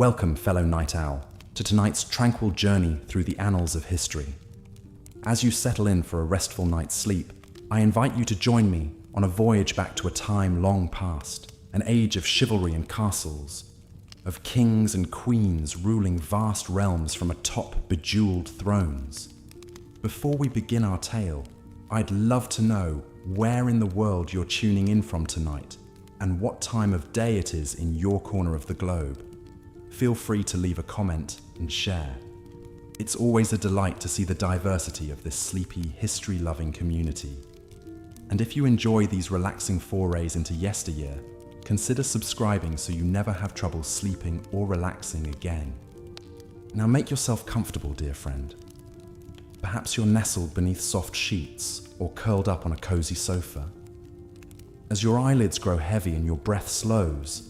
Welcome, fellow night owl, to tonight's tranquil journey through the annals of history. As you settle in for a restful night's sleep, I invite you to join me on a voyage back to a time long past, an age of chivalry and castles, of kings and queens ruling vast realms from atop bejeweled thrones. Before we begin our tale, I'd love to know where in the world you're tuning in from tonight and what time of day it is in your corner of the globe. Feel free to leave a comment and share. It's always a delight to see the diversity of this sleepy, history-loving community. And if you enjoy these relaxing forays into yesteryear, consider subscribing so you never have trouble sleeping or relaxing again. Now make yourself comfortable, dear friend. Perhaps you're nestled beneath soft sheets or curled up on a cozy sofa. As your eyelids grow heavy and your breath slows,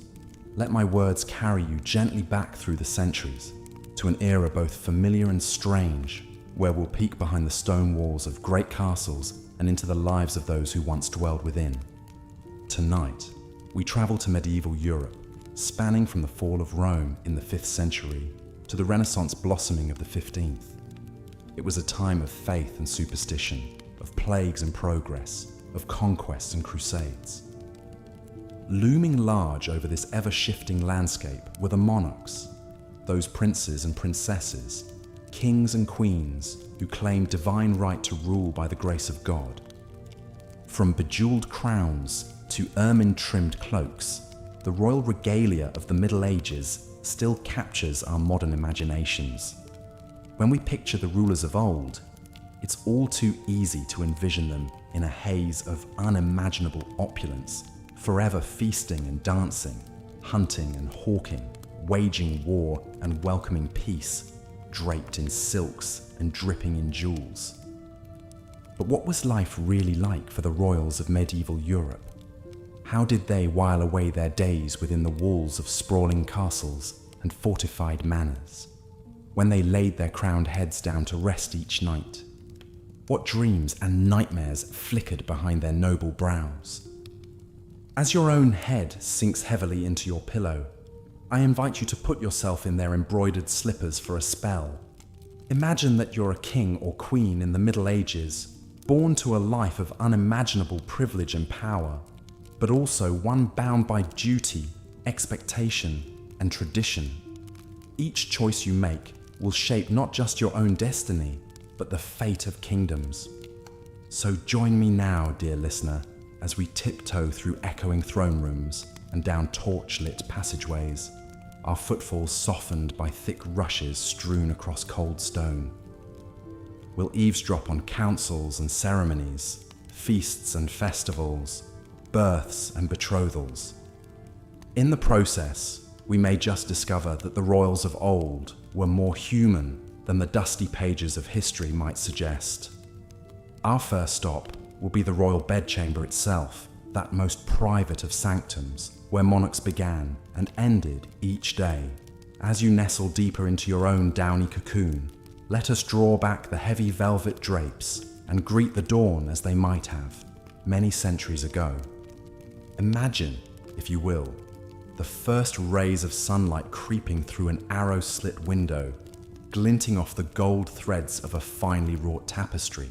let my words carry you gently back through the centuries to an era both familiar and strange, where we'll peek behind the stone walls of great castles and into the lives of those who once dwelled within. Tonight, we travel to medieval Europe, spanning from the fall of Rome in the 5th century to the Renaissance blossoming of the 15th. It was a time of faith and superstition, of plagues and progress, of conquests and crusades. Looming large over this ever-shifting landscape were the monarchs, those princes and princesses, kings and queens who claimed divine right to rule by the grace of God. From bejeweled crowns to ermine-trimmed cloaks, the royal regalia of the Middle Ages still captures our modern imaginations. When we picture the rulers of old, it's all too easy to envision them in a haze of unimaginable opulence, forever feasting and dancing, hunting and hawking, waging war and welcoming peace, draped in silks and dripping in jewels. But what was life really like for the royals of medieval Europe? How did they while away their days within the walls of sprawling castles and fortified manors, when they laid their crowned heads down to rest each night? What dreams and nightmares flickered behind their noble brows? As your own head sinks heavily into your pillow, I invite you to put yourself in their embroidered slippers for a spell. Imagine that you're a king or queen in the Middle Ages, born to a life of unimaginable privilege and power, but also one bound by duty, expectation, and tradition. Each choice you make will shape not just your own destiny, but the fate of kingdoms. So join me now, dear listener, as we tiptoe through echoing throne rooms and down torch-lit passageways, our footfalls softened by thick rushes strewn across cold stone. We'll eavesdrop on councils and ceremonies, feasts and festivals, births and betrothals. In the process, we may just discover that the royals of old were more human than the dusty pages of history might suggest. Our first stop will be the royal bedchamber itself, that most private of sanctums, where monarchs began and ended each day. As you nestle deeper into your own downy cocoon, let us draw back the heavy velvet drapes and greet the dawn as they might have, many centuries ago. Imagine, if you will, the first rays of sunlight creeping through an arrow-slit window, glinting off the gold threads of a finely wrought tapestry.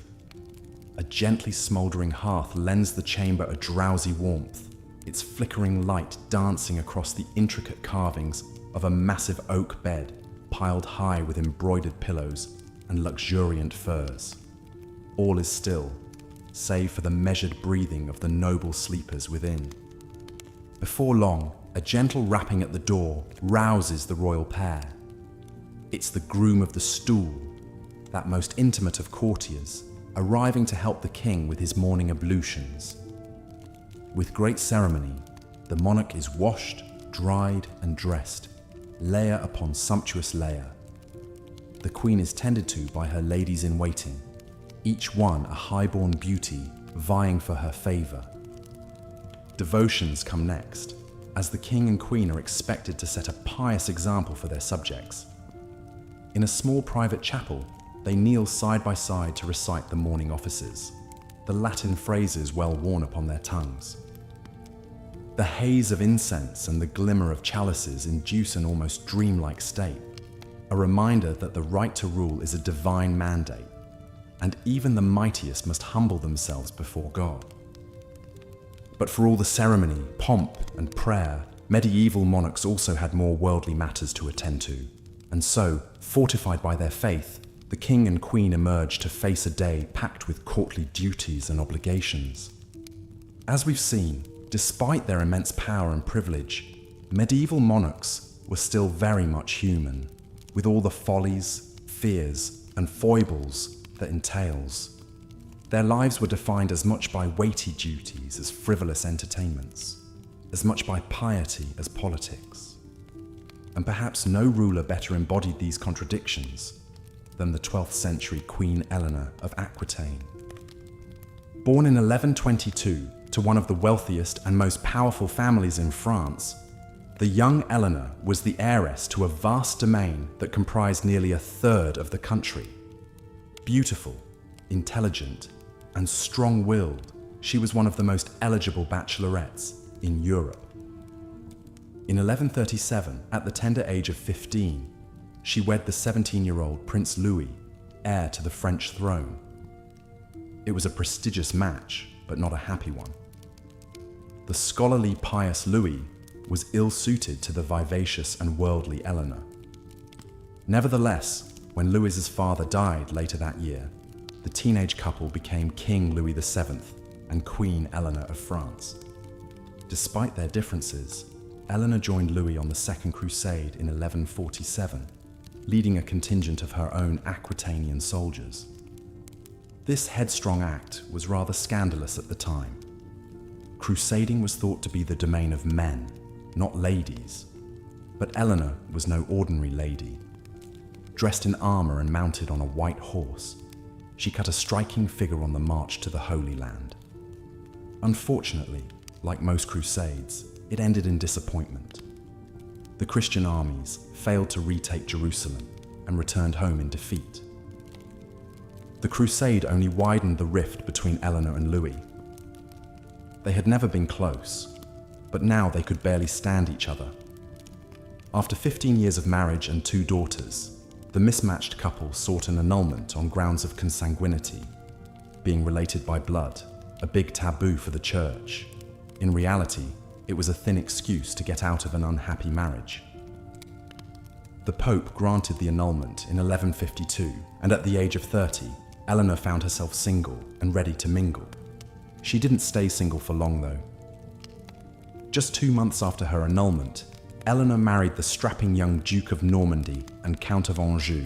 A gently smouldering hearth lends the chamber a drowsy warmth, its flickering light dancing across the intricate carvings of a massive oak bed piled high with embroidered pillows and luxuriant furs. All is still, save for the measured breathing of the noble sleepers within. Before long, a gentle rapping at the door rouses the royal pair. It's the groom of the stool, that most intimate of courtiers, arriving to help the king with his morning ablutions. With great ceremony, the monarch is washed, dried, and dressed, layer upon sumptuous layer. The queen is tended to by her ladies-in-waiting, each one a high-born beauty vying for her favor. Devotions come next, as the king and queen are expected to set a pious example for their subjects. In a small private chapel, they kneel side by side to recite the morning offices, the Latin phrases well worn upon their tongues. The haze of incense and the glimmer of chalices induce an almost dreamlike state, a reminder that the right to rule is a divine mandate, and even the mightiest must humble themselves before God. But for all the ceremony, pomp, and prayer, medieval monarchs also had more worldly matters to attend to, and so, fortified by their faith, the king and queen emerged to face a day packed with courtly duties and obligations. As we've seen, despite their immense power and privilege, medieval monarchs were still very much human, with all the follies, fears, and foibles that entails. Their lives were defined as much by weighty duties as frivolous entertainments, as much by piety as politics. And perhaps no ruler better embodied these contradictions than the 12th century Queen Eleanor of Aquitaine. Born in 1122 to one of the wealthiest and most powerful families in France, the young Eleanor was the heiress to a vast domain that comprised nearly a third of the country. Beautiful, intelligent, and strong-willed, she was one of the most eligible bachelorettes in Europe. In 1137, at the tender age of 15, she wed the 17-year-old Prince Louis, heir to the French throne. It was a prestigious match, but not a happy one. The scholarly, pious Louis was ill-suited to the vivacious and worldly Eleanor. Nevertheless, when Louis's father died later that year, the teenage couple became King Louis VII and Queen Eleanor of France. Despite their differences, Eleanor joined Louis on the Second Crusade in 1147, leading a contingent of her own Aquitanian soldiers. This headstrong act was rather scandalous at the time. Crusading was thought to be the domain of men, not ladies, but Eleanor was no ordinary lady. Dressed in armor and mounted on a white horse, she cut a striking figure on the march to the Holy Land. Unfortunately, like most crusades, it ended in disappointment. The Christian armies failed to retake Jerusalem and returned home in defeat. The crusade only widened the rift between Eleanor and Louis. They had never been close, but now they could barely stand each other. After 15 years of marriage and 2 daughters, the mismatched couple sought an annulment on grounds of consanguinity, being related by blood, a big taboo for the church. In reality, it was a thin excuse to get out of an unhappy marriage. The Pope granted the annulment in 1152, and at the age of 30, Eleanor found herself single and ready to mingle. She didn't stay single for long, though. Just 2 months after her annulment, Eleanor married the strapping young Duke of Normandy and Count of Anjou,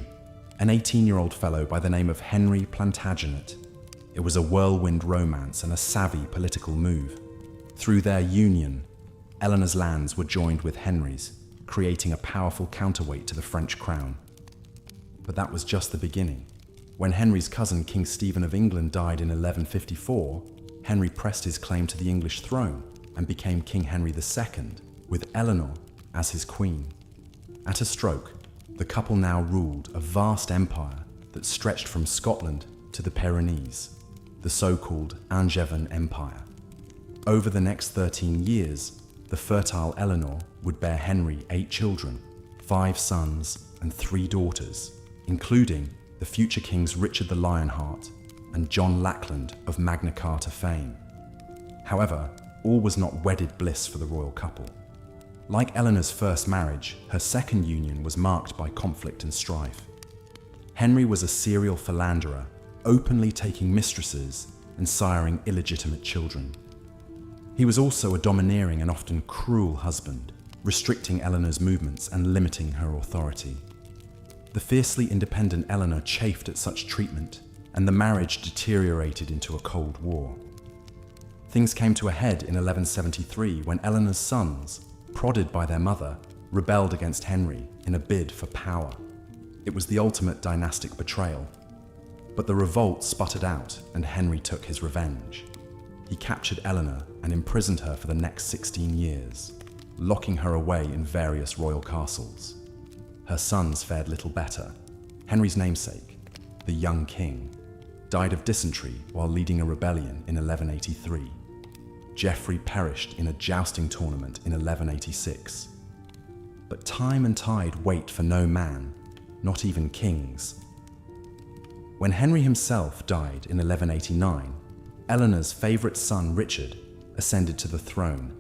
an 18-year-old fellow by the name of Henry Plantagenet. It was a whirlwind romance and a savvy political move. Through their union, Eleanor's lands were joined with Henry's, creating a powerful counterweight to the French crown. But that was just the beginning. When Henry's cousin King Stephen of England died in 1154, Henry pressed his claim to the English throne and became King Henry II, with Eleanor as his queen. At a stroke, the couple now ruled a vast empire that stretched from Scotland to the Pyrenees, the so-called Angevin Empire. Over the next 13 years, the fertile Eleanor would bear Henry 8 children, 5 sons and 3 daughters, including the future kings Richard the Lionheart and John Lackland of Magna Carta fame. However, all was not wedded bliss for the royal couple. Like Eleanor's first marriage, her second union was marked by conflict and strife. Henry was a serial philanderer, openly taking mistresses and siring illegitimate children. He was also a domineering and often cruel husband, restricting Eleanor's movements and limiting her authority. The fiercely independent Eleanor chafed at such treatment, and the marriage deteriorated into a Cold War. Things came to a head in 1173 when Eleanor's sons, prodded by their mother, rebelled against Henry in a bid for power. It was the ultimate dynastic betrayal. But the revolt sputtered out, and Henry took his revenge. He captured Eleanor and imprisoned her for the next 16 years, locking her away in various royal castles. Her sons fared little better. Henry's namesake, the young king, died of dysentery while leading a rebellion in 1183. Geoffrey perished in a jousting tournament in 1186. But time and tide wait for no man, not even kings. When Henry himself died in 1189, Eleanor's favourite son Richard ascended to the throne,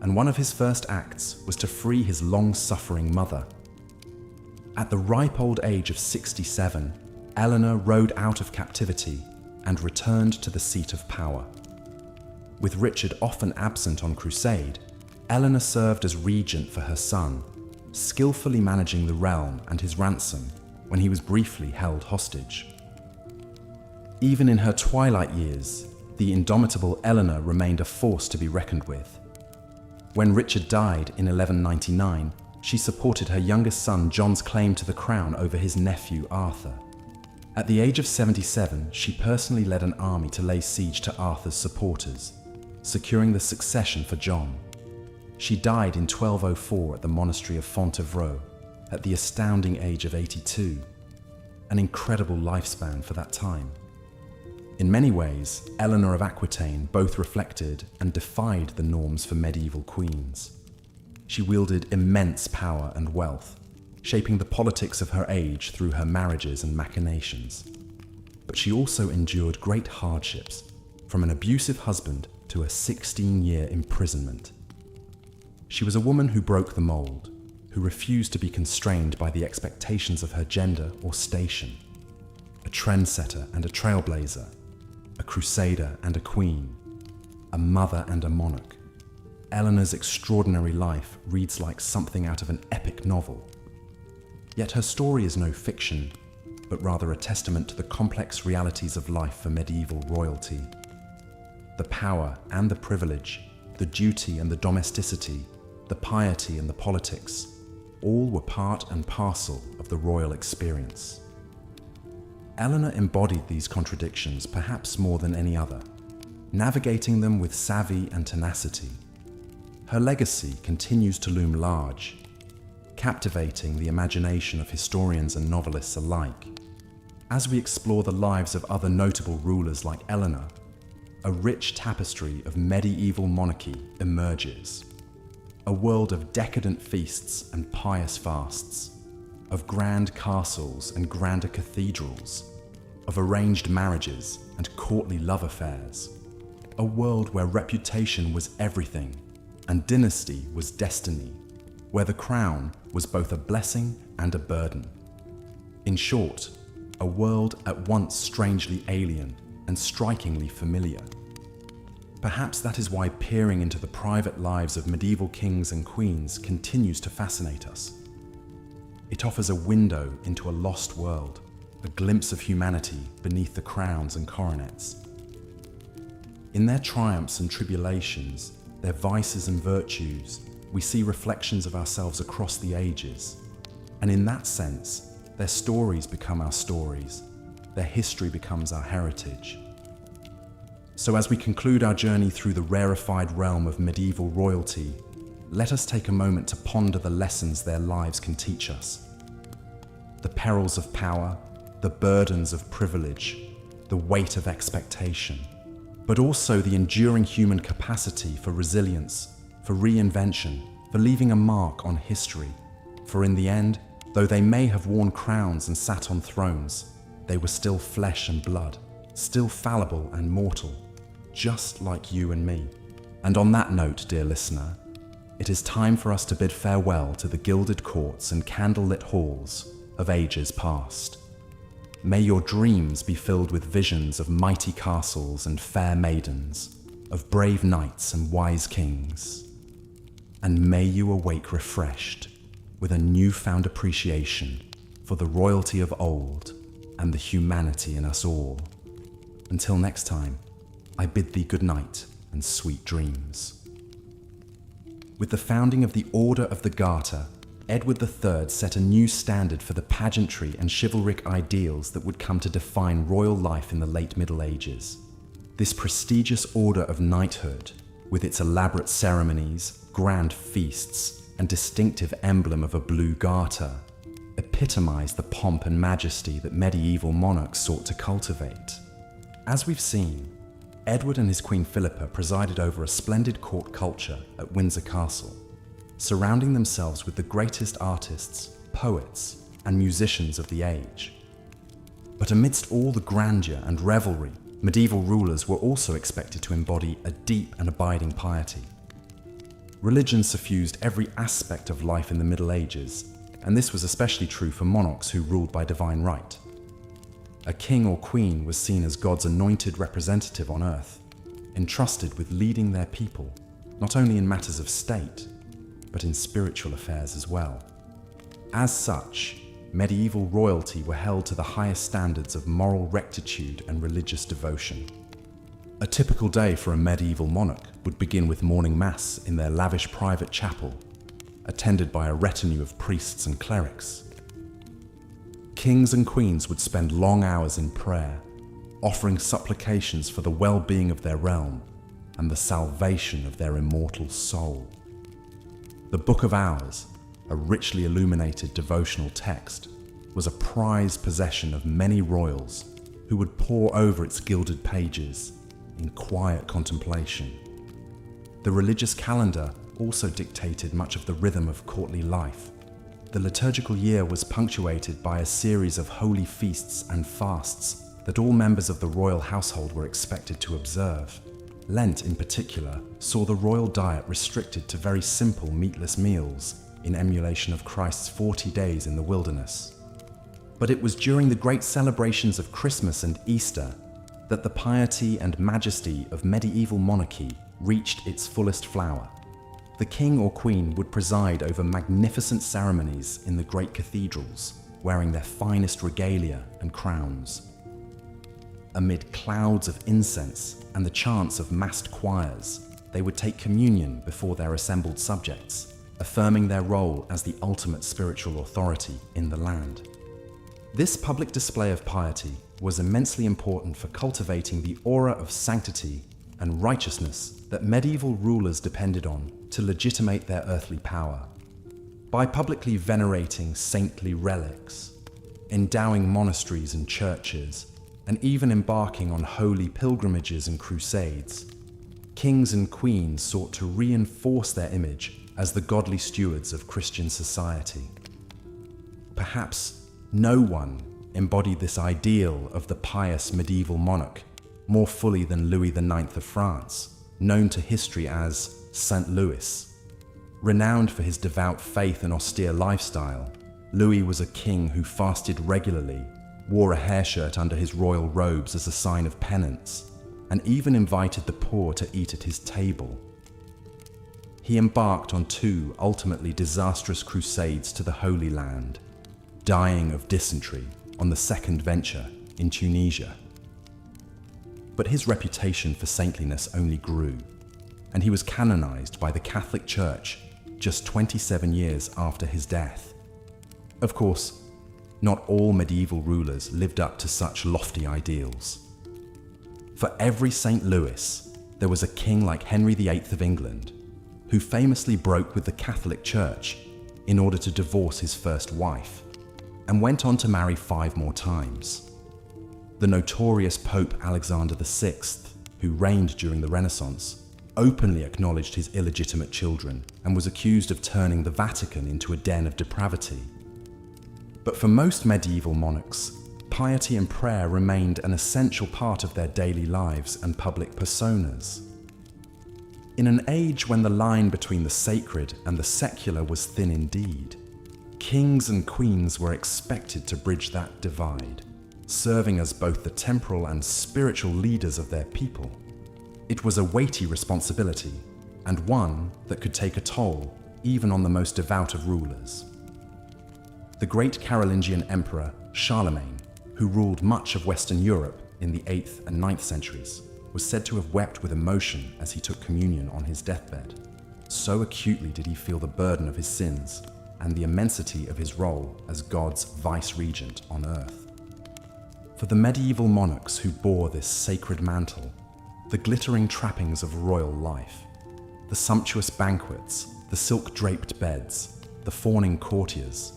and one of his first acts was to free his long-suffering mother. At the ripe old age of 67, Eleanor rode out of captivity and returned to the seat of power. With Richard often absent on crusade, Eleanor served as regent for her son, skillfully managing the realm and his ransom when he was briefly held hostage. Even in her twilight years, the indomitable Eleanor remained a force to be reckoned with. When Richard died in 1199, she supported her youngest son John's claim to the crown over his nephew Arthur. At the age of 77, she personally led an army to lay siege to Arthur's supporters, securing the succession for John. She died in 1204 at the monastery of Fontevraud at the astounding age of 82, an incredible lifespan for that time. In many ways, Eleanor of Aquitaine both reflected and defied the norms for medieval queens. She wielded immense power and wealth, shaping the politics of her age through her marriages and machinations. But she also endured great hardships, from an abusive husband to a 16-year imprisonment. She was a woman who broke the mold, who refused to be constrained by the expectations of her gender or station. A trendsetter and a trailblazer, a crusader and a queen, a mother and a monarch. Eleanor's extraordinary life reads like something out of an epic novel. Yet her story is no fiction, but rather a testament to the complex realities of life for medieval royalty. The power and the privilege, the duty and the domesticity, the piety and the politics, all were part and parcel of the royal experience. Eleanor embodied these contradictions perhaps more than any other, navigating them with savvy and tenacity. Her legacy continues to loom large, captivating the imagination of historians and novelists alike. As we explore the lives of other notable rulers like Eleanor, a rich tapestry of medieval monarchy emerges. A world of decadent feasts and pious fasts, of grand castles and grander cathedrals, of arranged marriages and courtly love affairs. A world where reputation was everything and dynasty was destiny, where the crown was both a blessing and a burden. In short, a world at once strangely alien and strikingly familiar. Perhaps that is why peering into the private lives of medieval kings and queens continues to fascinate us. It offers a window into a lost world, a glimpse of humanity beneath the crowns and coronets. In their triumphs and tribulations, their vices and virtues, we see reflections of ourselves across the ages. And in that sense, their stories become our stories, their history becomes our heritage. So as we conclude our journey through the rarefied realm of medieval royalty, let us take a moment to ponder the lessons their lives can teach us. The perils of power, the burdens of privilege, the weight of expectation, but also the enduring human capacity for resilience, for reinvention, for leaving a mark on history. For in the end, though they may have worn crowns and sat on thrones, they were still flesh and blood, still fallible and mortal, just like you and me. And on that note, dear listener, it is time for us to bid farewell to the gilded courts and candlelit halls of ages past. May your dreams be filled with visions of mighty castles and fair maidens, of brave knights and wise kings. And may you awake refreshed with a newfound appreciation for the royalty of old and the humanity in us all. Until next time, I bid thee good night and sweet dreams. With the founding of the Order of the Garter, Edward III set a new standard for the pageantry and chivalric ideals that would come to define royal life in the late Middle Ages. This prestigious order of knighthood, with its elaborate ceremonies, grand feasts, and distinctive emblem of a blue garter, epitomized the pomp and majesty that medieval monarchs sought to cultivate. As we've seen, Edward and his Queen Philippa presided over a splendid court culture at Windsor Castle, surrounding themselves with the greatest artists, poets, and musicians of the age. But amidst all the grandeur and revelry, medieval rulers were also expected to embody a deep and abiding piety. Religion suffused every aspect of life in the Middle Ages, and this was especially true for monarchs who ruled by divine right. A king or queen was seen as God's anointed representative on earth, entrusted with leading their people, not only in matters of state, but in spiritual affairs as well. As such, medieval royalty were held to the highest standards of moral rectitude and religious devotion. A typical day for a medieval monarch would begin with morning mass in their lavish private chapel, attended by a retinue of priests and clerics. Kings and queens would spend long hours in prayer, offering supplications for the well-being of their realm and the salvation of their immortal soul. The Book of Hours, a richly illuminated devotional text, was a prized possession of many royals who would pore over its gilded pages in quiet contemplation. The religious calendar also dictated much of the rhythm of courtly life. The liturgical year was punctuated by a series of holy feasts and fasts that all members of the royal household were expected to observe. Lent, in particular, saw the royal diet restricted to very simple meatless meals in emulation of Christ's 40 days in the wilderness. But it was during the great celebrations of Christmas and Easter that the piety and majesty of medieval monarchy reached its fullest flower. The king or queen would preside over magnificent ceremonies in the great cathedrals, wearing their finest regalia and crowns. Amid clouds of incense and the chants of massed choirs, they would take communion before their assembled subjects, affirming their role as the ultimate spiritual authority in the land. This public display of piety was immensely important for cultivating the aura of sanctity and righteousness that medieval rulers depended on to legitimate their earthly power. By publicly venerating saintly relics, endowing monasteries and churches, and even embarking on holy pilgrimages and crusades, kings and queens sought to reinforce their image as the godly stewards of Christian society. Perhaps no one embodied this ideal of the pious medieval monarch more fully than Louis IX of France, known to history as Saint Louis. Renowned for his devout faith and austere lifestyle, Louis was a king who fasted regularly, wore a hair shirt under his royal robes as a sign of penance, and even invited the poor to eat at his table. He embarked on 2 ultimately disastrous crusades to the Holy Land, dying of dysentery on the second venture in Tunisia. But his reputation for saintliness only grew, and he was canonized by the Catholic Church just 27 years after his death. Of course, not all medieval rulers lived up to such lofty ideals. For every St. Louis, there was a king like Henry VIII of England, who famously broke with the Catholic Church in order to divorce his first wife, and went on to marry 5 more times. The notorious Pope Alexander VI, who reigned during the Renaissance, openly acknowledged his illegitimate children and was accused of turning the Vatican into a den of depravity. But for most medieval monarchs, piety and prayer remained an essential part of their daily lives and public personas. In an age when the line between the sacred and the secular was thin indeed, kings and queens were expected to bridge that divide, serving as both the temporal and spiritual leaders of their people. It was a weighty responsibility, and one that could take a toll even on the most devout of rulers. The great Carolingian emperor Charlemagne, who ruled much of Western Europe in the 8th and 9th centuries, was said to have wept with emotion as he took communion on his deathbed. So acutely did he feel the burden of his sins and the immensity of his role as God's vice-regent on earth. For the medieval monarchs who bore this sacred mantle, the glittering trappings of royal life, the sumptuous banquets, the silk-draped beds, the fawning courtiers,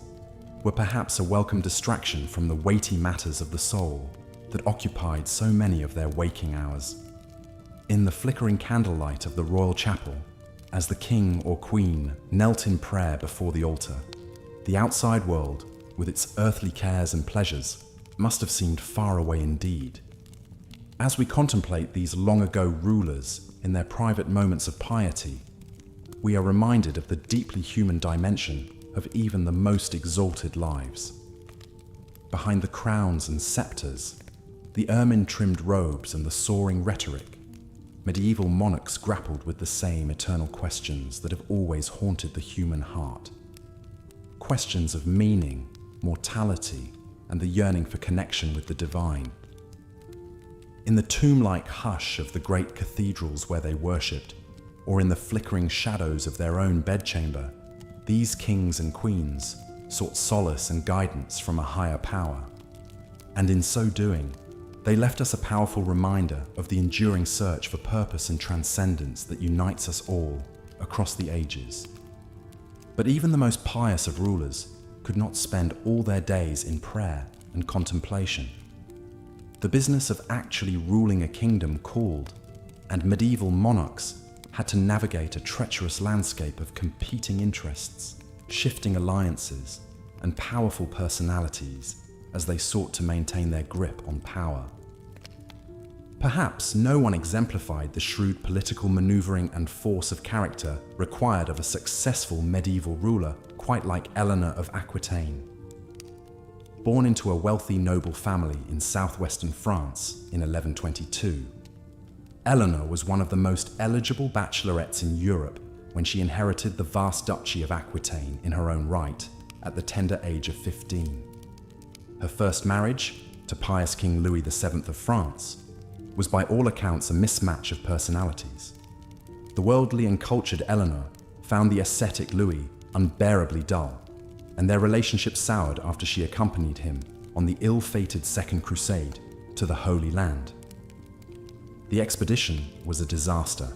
were perhaps a welcome distraction from the weighty matters of the soul that occupied so many of their waking hours. In the flickering candlelight of the royal chapel, as the king or queen knelt in prayer before the altar, the outside world, with its earthly cares and pleasures, must have seemed far away indeed. As we contemplate these long-ago rulers in their private moments of piety, we are reminded of the deeply human dimension of even the most exalted lives. Behind the crowns and scepters, the ermine-trimmed robes and the soaring rhetoric, medieval monarchs grappled with the same eternal questions that have always haunted the human heart. Questions of meaning, mortality, and the yearning for connection with the divine. In the tomb-like hush of the great cathedrals where they worshipped, or in the flickering shadows of their own bedchamber, these kings and queens sought solace and guidance from a higher power. And in so doing, they left us a powerful reminder of the enduring search for purpose and transcendence that unites us all across the ages. But even the most pious of rulers could not spend all their days in prayer and contemplation. The business of actually ruling a kingdom called, and medieval monarchs had to navigate a treacherous landscape of competing interests, shifting alliances, and powerful personalities as they sought to maintain their grip on power. Perhaps no one exemplified the shrewd political maneuvering and force of character required of a successful medieval ruler quite like Eleanor of Aquitaine. Born into a wealthy noble family in southwestern France in 1122, Eleanor was one of the most eligible bachelorettes in Europe when she inherited the vast duchy of Aquitaine in her own right at the tender age of 15. Her first marriage, to pious King Louis VII of France, was by all accounts a mismatch of personalities. The worldly and cultured Eleanor found the ascetic Louis unbearably dull, and their relationship soured after she accompanied him on the ill-fated Second Crusade to the Holy Land. The expedition was a disaster,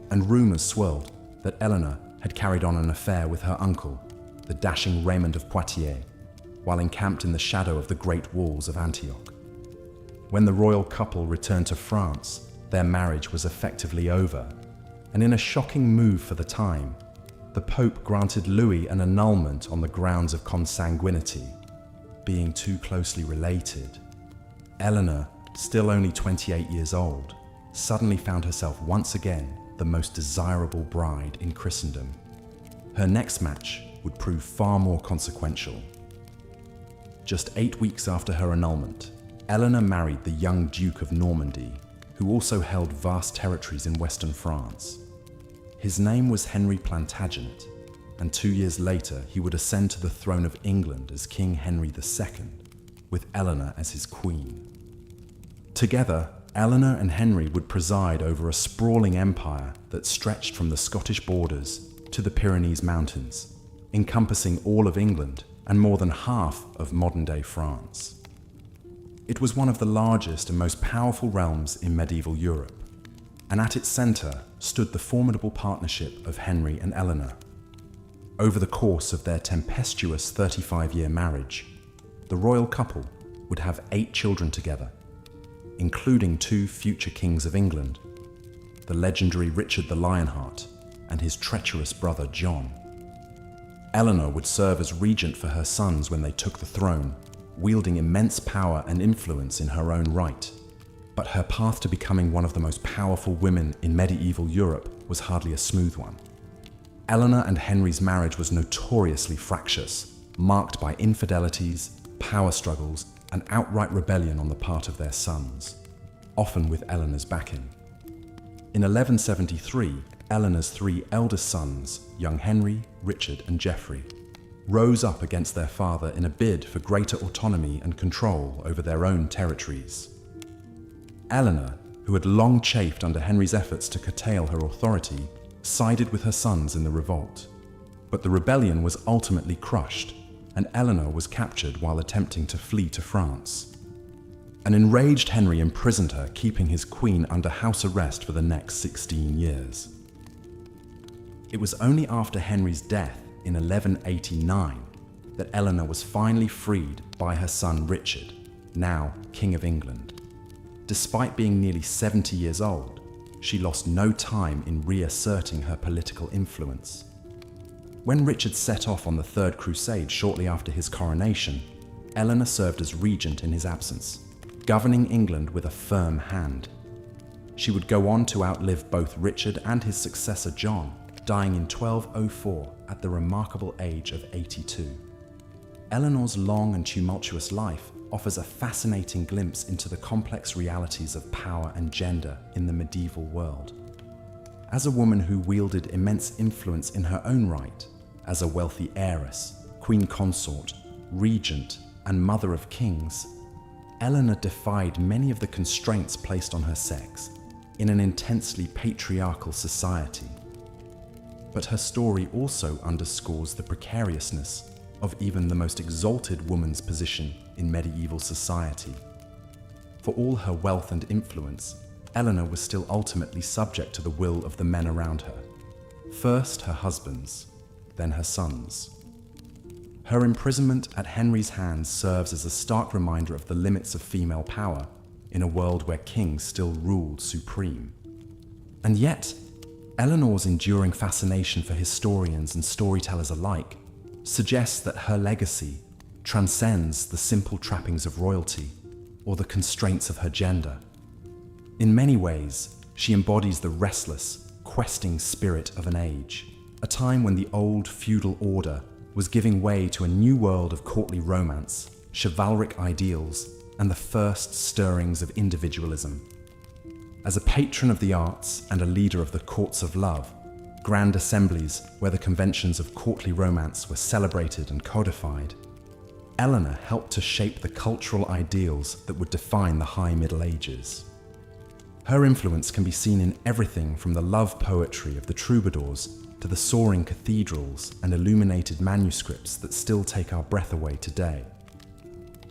and rumors swirled that Eleanor had carried on an affair with her uncle, the dashing Raymond of Poitiers, while encamped in the shadow of the great walls of Antioch. When the royal couple returned to France, their marriage was effectively over, and in a shocking move for the time, the Pope granted Louis an annulment on the grounds of consanguinity, being too closely related. Eleanor, still only 28 years old, suddenly found herself once again the most desirable bride in Christendom. Her next match would prove far more consequential. Just 8 weeks after her annulment, Eleanor married the young Duke of Normandy, who also held vast territories in western France. His name was Henry Plantagenet, and 2 years later he would ascend to the throne of England as King Henry II, with Eleanor as his queen. Together, Eleanor and Henry would preside over a sprawling empire that stretched from the Scottish borders to the Pyrenees Mountains, encompassing all of England and more than half of modern-day France. It was one of the largest and most powerful realms in medieval Europe, and at its center stood the formidable partnership of Henry and Eleanor. Over the course of their tempestuous 35-year marriage, the royal couple would have 8 children together, including 2 future kings of England, the legendary Richard the Lionheart and his treacherous brother John. Eleanor would serve as regent for her sons when they took the throne, wielding immense power and influence in her own right. But her path to becoming one of the most powerful women in medieval Europe was hardly a smooth one. Eleanor and Henry's marriage was notoriously fractious, marked by infidelities, power struggles, and outright rebellion on the part of their sons, often with Eleanor's backing. In 1173, Eleanor's 3 eldest sons, young Henry, Richard, and Geoffrey, rose up against their father in a bid for greater autonomy and control over their own territories. Eleanor, who had long chafed under Henry's efforts to curtail her authority, sided with her sons in the revolt. But the rebellion was ultimately crushed, and Eleanor was captured while attempting to flee to France. An enraged Henry imprisoned her, keeping his queen under house arrest for the next 16 years. It was only after Henry's death in 1189 that Eleanor was finally freed by her son Richard, now King of England. Despite being nearly 70 years old, she lost no time in reasserting her political influence. When Richard set off on the Third Crusade shortly after his coronation, Eleanor served as regent in his absence, governing England with a firm hand. She would go on to outlive both Richard and his successor John, dying in 1204 at the remarkable age of 82. Eleanor's long and tumultuous life offers a fascinating glimpse into the complex realities of power and gender in the medieval world. As a woman who wielded immense influence in her own right, as a wealthy heiress, queen consort, regent, and mother of kings, Eleanor defied many of the constraints placed on her sex in an intensely patriarchal society. But her story also underscores the precariousness of even the most exalted woman's position in medieval society. For all her wealth and influence, Eleanor was still ultimately subject to the will of the men around her. First her husbands, then her sons. Her imprisonment at Henry's hands serves as a stark reminder of the limits of female power in a world where kings still ruled supreme. And yet, Eleanor's enduring fascination for historians and storytellers alike suggests that her legacy transcends the simple trappings of royalty or the constraints of her gender. In many ways, she embodies the restless, questing spirit of an age, a time when the old feudal order was giving way to a new world of courtly romance, chivalric ideals, and the first stirrings of individualism. As a patron of the arts and a leader of the courts of love, grand assemblies where the conventions of courtly romance were celebrated and codified, Eleanor helped to shape the cultural ideals that would define the High Middle Ages. Her influence can be seen in everything from the love poetry of the troubadours to the soaring cathedrals and illuminated manuscripts that still take our breath away today.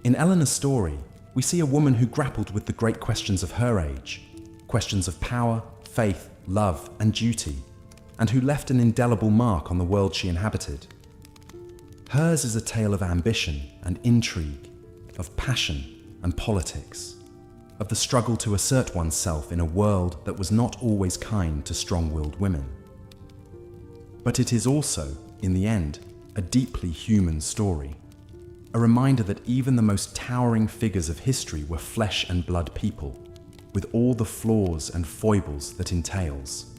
In Eleanor's story, we see a woman who grappled with the great questions of her age, questions of power, faith, love, and duty, and who left an indelible mark on the world she inhabited. Hers is a tale of ambition and intrigue, of passion and politics, of the struggle to assert oneself in a world that was not always kind to strong-willed women. But it is also, in the end, a deeply human story, a reminder that even the most towering figures of history were flesh and blood people, with all the flaws and foibles that entails.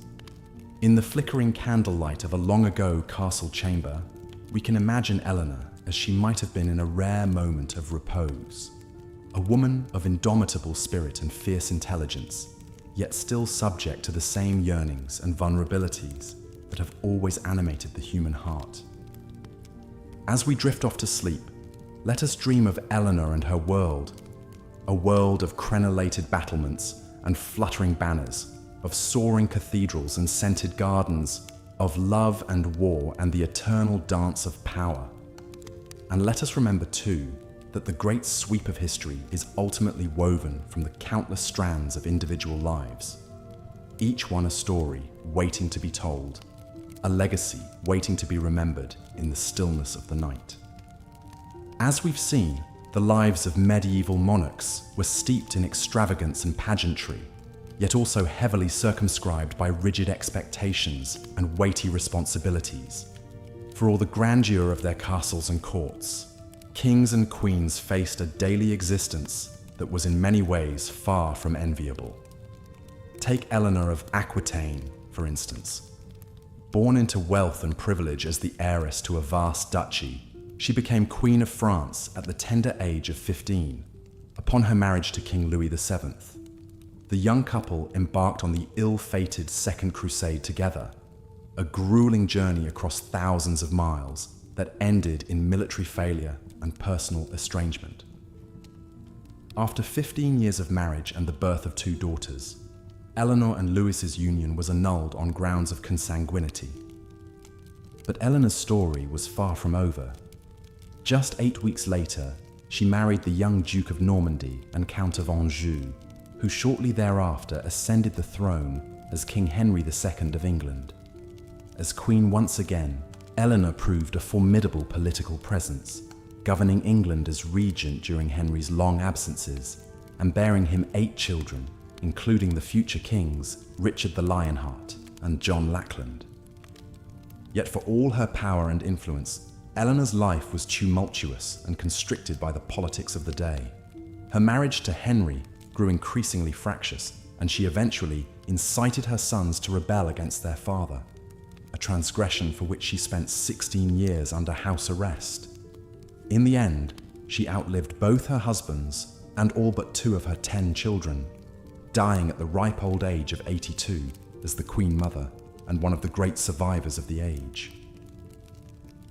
In the flickering candlelight of a long-ago castle chamber, we can imagine Eleanor as she might have been in a rare moment of repose, a woman of indomitable spirit and fierce intelligence, yet still subject to the same yearnings and vulnerabilities that have always animated the human heart. As we drift off to sleep, let us dream of Eleanor and her world, a world of crenellated battlements and fluttering banners, of soaring cathedrals and scented gardens, of love and war and the eternal dance of power. And let us remember too that the great sweep of history is ultimately woven from the countless strands of individual lives, each one a story waiting to be told, a legacy waiting to be remembered in the stillness of the night. As we've seen, the lives of medieval monarchs were steeped in extravagance and pageantry, yet also heavily circumscribed by rigid expectations and weighty responsibilities. For all the grandeur of their castles and courts, kings and queens faced a daily existence that was in many ways far from enviable. Take Eleanor of Aquitaine, for instance. Born into wealth and privilege as the heiress to a vast duchy, she became Queen of France at the tender age of 15, upon her marriage to King Louis VII. The young couple embarked on the ill-fated Second Crusade together, a grueling journey across thousands of miles that ended in military failure and personal estrangement. After 15 years of marriage and the birth of 2 daughters, Eleanor and Louis's union was annulled on grounds of consanguinity. But Eleanor's story was far from over. Just 8 weeks later, she married the young Duke of Normandy and Count of Anjou, who shortly thereafter ascended the throne as King Henry II of England. As queen once again, Eleanor proved a formidable political presence, governing England as regent during Henry's long absences and bearing him 8 children, including the future kings Richard the Lionheart and John Lackland. Yet for all her power and influence, Eleanor's life was tumultuous and constricted by the politics of the day. Her marriage to Henry grew increasingly fractious, and she eventually incited her sons to rebel against their father, a transgression for which she spent 16 years under house arrest. In the end, she outlived both her husbands and all but 2 of her 10 children, dying at the ripe old age of 82 as the Queen Mother and one of the great survivors of the age.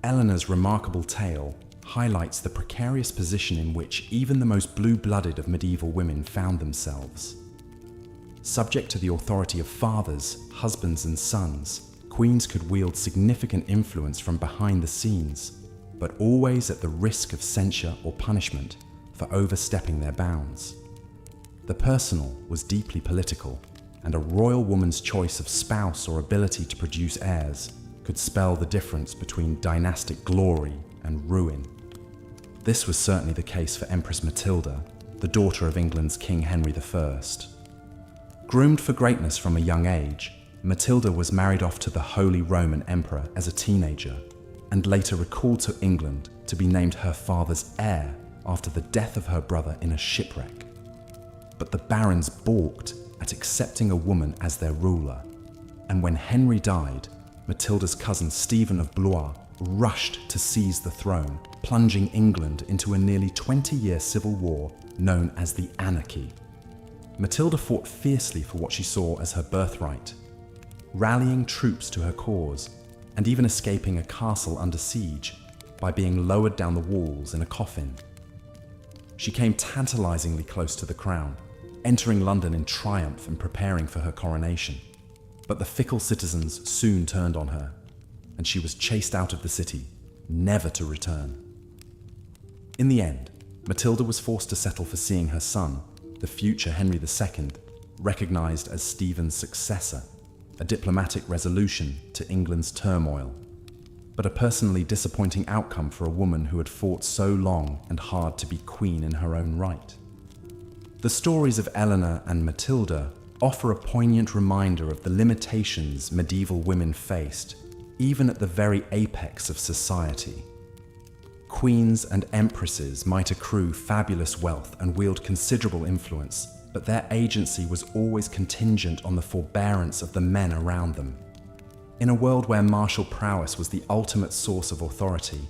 Eleanor's remarkable tale highlights the precarious position in which even the most blue-blooded of medieval women found themselves. Subject to the authority of fathers, husbands, and sons, queens could wield significant influence from behind the scenes, but always at the risk of censure or punishment for overstepping their bounds. The personal was deeply political, and a royal woman's choice of spouse or ability to produce heirs could spell the difference between dynastic glory and ruin. This was certainly the case for Empress Matilda, the daughter of England's King Henry I. Groomed for greatness from a young age, Matilda was married off to the Holy Roman Emperor as a teenager, and later recalled to England to be named her father's heir after the death of her brother in a shipwreck. But the barons balked at accepting a woman as their ruler, and when Henry died, Matilda's cousin Stephen of Blois rushed to seize the throne, plunging England into a nearly 20-year civil war known as the Anarchy. Matilda fought fiercely for what she saw as her birthright, rallying troops to her cause and even escaping a castle under siege by being lowered down the walls in a coffin. She came tantalizingly close to the crown, entering London in triumph and preparing for her coronation. But the fickle citizens soon turned on her, and she was chased out of the city, never to return. In the end, Matilda was forced to settle for seeing her son, the future Henry II, recognized as Stephen's successor, a diplomatic resolution to England's turmoil, but a personally disappointing outcome for a woman who had fought so long and hard to be queen in her own right. The stories of Eleanor and Matilda offer a poignant reminder of the limitations medieval women faced, even at the very apex of society. Queens and empresses might accrue fabulous wealth and wield considerable influence, but their agency was always contingent on the forbearance of the men around them. In a world where martial prowess was the ultimate source of authority,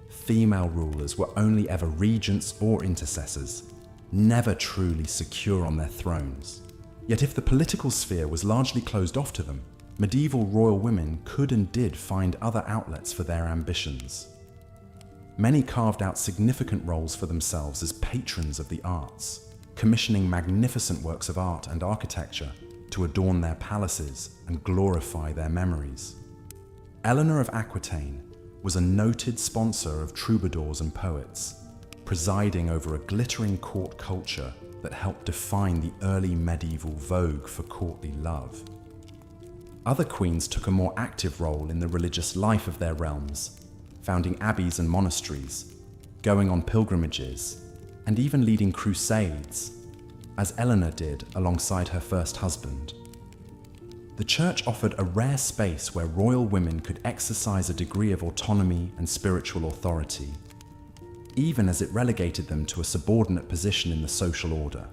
female rulers were only ever regents or intercessors, never truly secure on their thrones. Yet if the political sphere was largely closed off to them, medieval royal women could and did find other outlets for their ambitions. Many carved out significant roles for themselves as patrons of the arts, commissioning magnificent works of art and architecture to adorn their palaces and glorify their memories. Eleanor of Aquitaine was a noted sponsor of troubadours and poets, presiding over a glittering court culture that helped define the early medieval vogue for courtly love. Other queens took a more active role in the religious life of their realms, founding abbeys and monasteries, going on pilgrimages, and even leading crusades, as Eleanor did alongside her first husband. The church offered a rare space where royal women could exercise a degree of autonomy and spiritual authority, even as it relegated them to a subordinate position in the social order.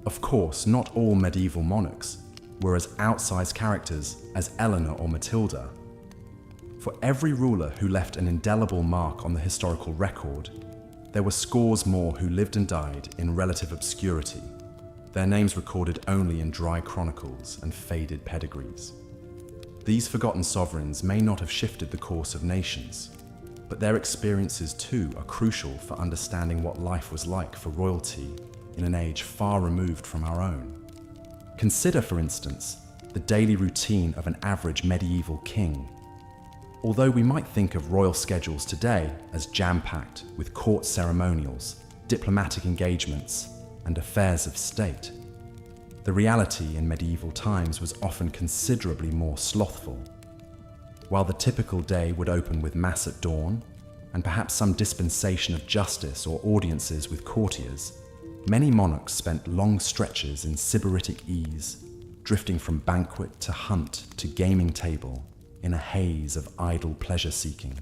Of course, not all medieval monarchs were as outsized characters as Eleanor or Matilda. For every ruler who left an indelible mark on the historical record, there were scores more who lived and died in relative obscurity, their names recorded only in dry chronicles and faded pedigrees. These forgotten sovereigns may not have shifted the course of nations, but their experiences too are crucial for understanding what life was like for royalty in an age far removed from our own. Consider, for instance, the daily routine of an average medieval king. Although we might think of royal schedules today as jam-packed with court ceremonials, diplomatic engagements, and affairs of state, the reality in medieval times was often considerably more slothful. While the typical day would open with mass at dawn, and perhaps some dispensation of justice or audiences with courtiers, Many monarchs spent long stretches in sybaritic ease, drifting from banquet to hunt to gaming table in a haze of idle pleasure-seeking.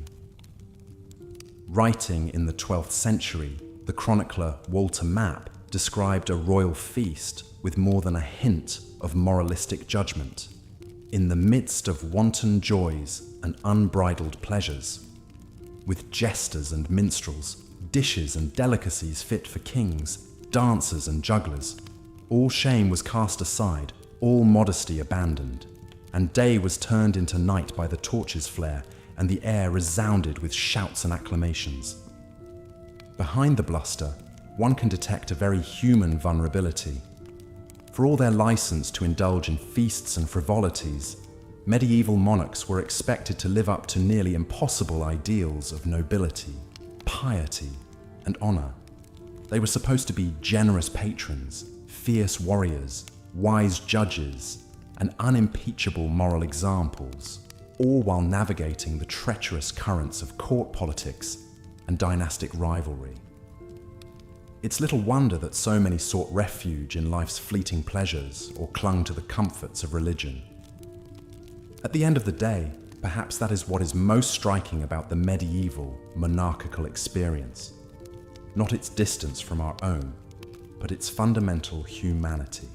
Writing in the 12th century, the chronicler Walter Map described a royal feast with more than a hint of moralistic judgment. In the midst of wanton joys and unbridled pleasures, with jesters and minstrels, dishes and delicacies fit for kings, dancers and jugglers, all shame was cast aside, all modesty abandoned, and day was turned into night by the torches' flare, and the air resounded with shouts and acclamations. Behind the bluster, one can detect a very human vulnerability. For all their license to indulge in feasts and frivolities, medieval monarchs were expected to live up to nearly impossible ideals of nobility, piety, and honor. They were supposed to be generous patrons, fierce warriors, wise judges, and unimpeachable moral examples, all while navigating the treacherous currents of court politics and dynastic rivalry. It's little wonder that so many sought refuge in life's fleeting pleasures or clung to the comforts of religion. At the end of the day, perhaps that is what is most striking about the medieval monarchical experience. Not its distance from our own, but its fundamental humanity.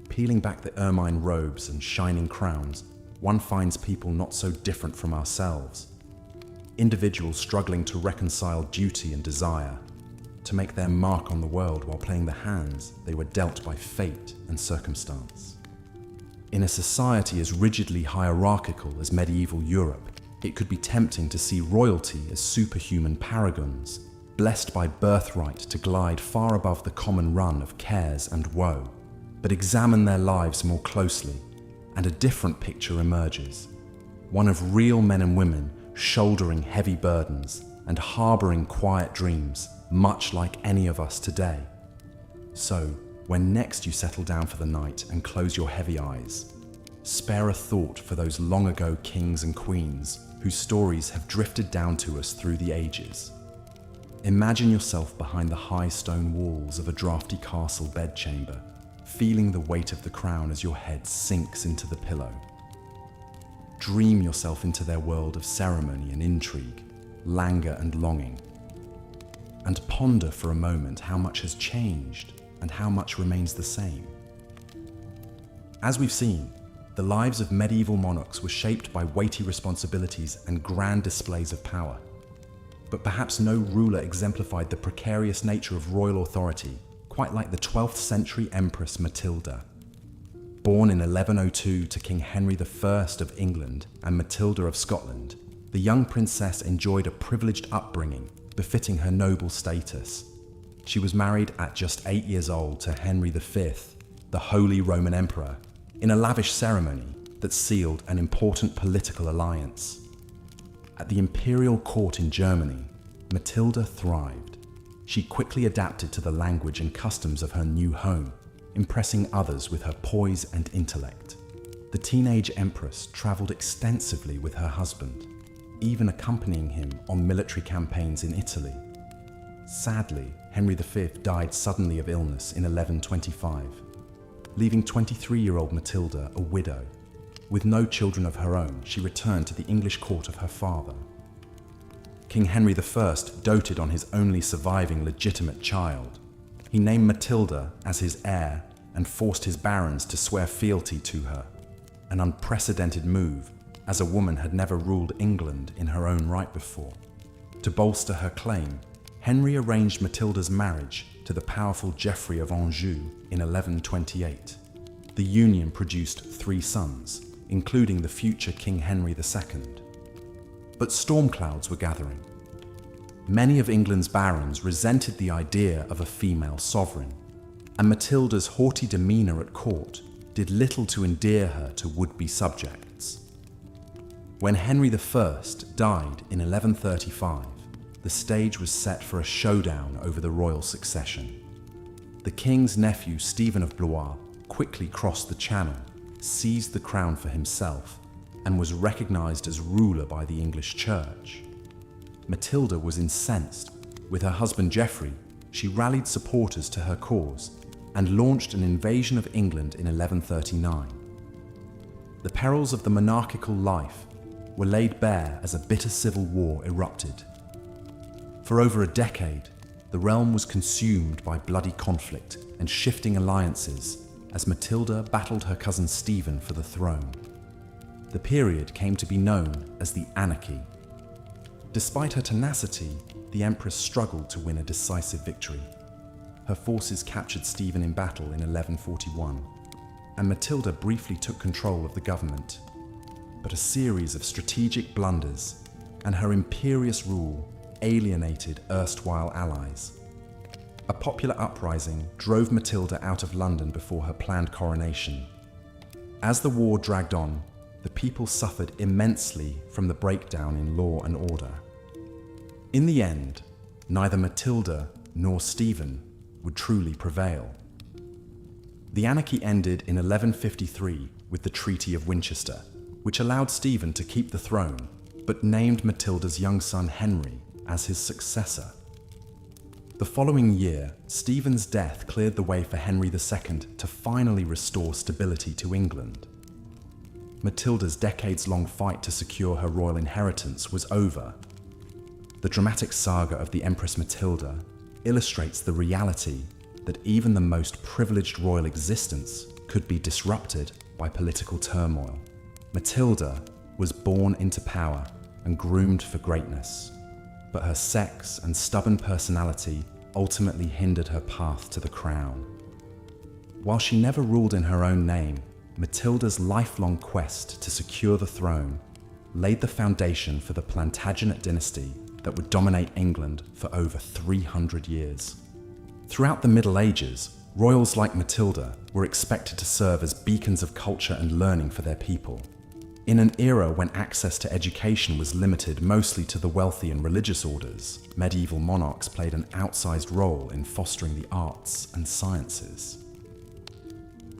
Peeling back the ermine robes and shining crowns, one finds people not so different from ourselves. Individuals struggling to reconcile duty and desire, to make their mark on the world while playing the hands they were dealt by fate and circumstance. In a society as rigidly hierarchical as medieval Europe, it could be tempting to see royalty as superhuman paragons, blessed by birthright to glide far above the common run of cares and woe. But examine their lives more closely, and a different picture emerges. One of real men and women shouldering heavy burdens and harboring quiet dreams, much like any of us today. So, when next you settle down for the night and close your heavy eyes, spare a thought for those long ago kings and queens whose stories have drifted down to us through the ages. Imagine yourself behind the high stone walls of a drafty castle bedchamber, feeling the weight of the crown as your head sinks into the pillow. Dream yourself into their world of ceremony and intrigue, languor and longing, and ponder for a moment how much has changed and how much remains the same. As we've seen, the lives of medieval monarchs were shaped by weighty responsibilities and grand displays of power. But perhaps no ruler exemplified the precarious nature of royal authority quite like the 12th century Empress Matilda. Born in 1102 to King Henry I of England and Matilda of Scotland, the young princess enjoyed a privileged upbringing befitting her noble status. She was married at just 8 years old to Henry V, the Holy Roman Emperor, in a lavish ceremony that sealed an important political alliance. At the imperial court in Germany, Matilda thrived. She quickly adapted to the language and customs of her new home, impressing others with her poise and intellect. The teenage empress traveled extensively with her husband, even accompanying him on military campaigns in Italy. Sadly, Henry V died suddenly of illness in 1125, leaving 23-year-old Matilda a widow. With no children of her own, she returned to the English court of her father. King Henry I doted on his only surviving legitimate child. He named Matilda as his heir and forced his barons to swear fealty to her, an unprecedented move, as a woman had never ruled England in her own right before. To bolster her claim, Henry arranged Matilda's marriage to the powerful Geoffrey of Anjou in 1128. The union produced 3 sons, including the future King Henry II. But storm clouds were gathering. Many of England's barons resented the idea of a female sovereign, and Matilda's haughty demeanour at court did little to endear her to would-be subjects. When Henry I died in 1135, the stage was set for a showdown over the royal succession. The king's nephew Stephen of Blois quickly crossed the Channel, seized the crown for himself, and was recognized as ruler by the English church. Matilda was incensed, with her husband Geoffrey she rallied supporters to her cause and launched an invasion of England in 1139. The perils of the monarchical life were laid bare as a bitter civil war erupted. For over a decade, the realm was consumed by bloody conflict and shifting alliances as Matilda battled her cousin Stephen for the throne. The period came to be known as the Anarchy. Despite her tenacity, the Empress struggled to win a decisive victory. Her forces captured Stephen in battle in 1141, and Matilda briefly took control of the government. But a series of strategic blunders and her imperious rule alienated erstwhile allies. A popular uprising drove Matilda out of London before her planned coronation. As the war dragged on, the people suffered immensely from the breakdown in law and order. In the end, neither Matilda nor Stephen would truly prevail. The anarchy ended in 1153 with the Treaty of Winchester, which allowed Stephen to keep the throne, but named Matilda's young son Henry as his successor. The following year, Stephen's death cleared the way for Henry II to finally restore stability to England. Matilda's decades-long fight to secure her royal inheritance was over. The dramatic saga of the Empress Matilda illustrates the reality that even the most privileged royal existence could be disrupted by political turmoil. Matilda was born into power and groomed for greatness, but her sex and stubborn personality ultimately hindered her path to the crown. While she never ruled in her own name, Matilda's lifelong quest to secure the throne laid the foundation for the Plantagenet dynasty that would dominate England for over 300 years. Throughout the Middle Ages, royals like Matilda were expected to serve as beacons of culture and learning for their people. In an era when access to education was limited mostly to the wealthy and religious orders, medieval monarchs played an outsized role in fostering the arts and sciences.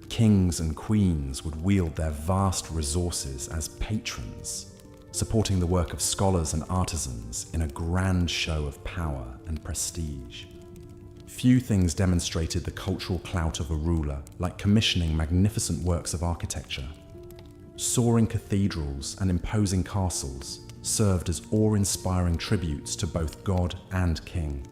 Kings and queens would wield their vast resources as patrons, supporting the work of scholars and artisans in a grand show of power and prestige. Few things demonstrated the cultural clout of a ruler like commissioning magnificent works of architecture. Soaring cathedrals and imposing castles served as awe-inspiring tributes to both God and king.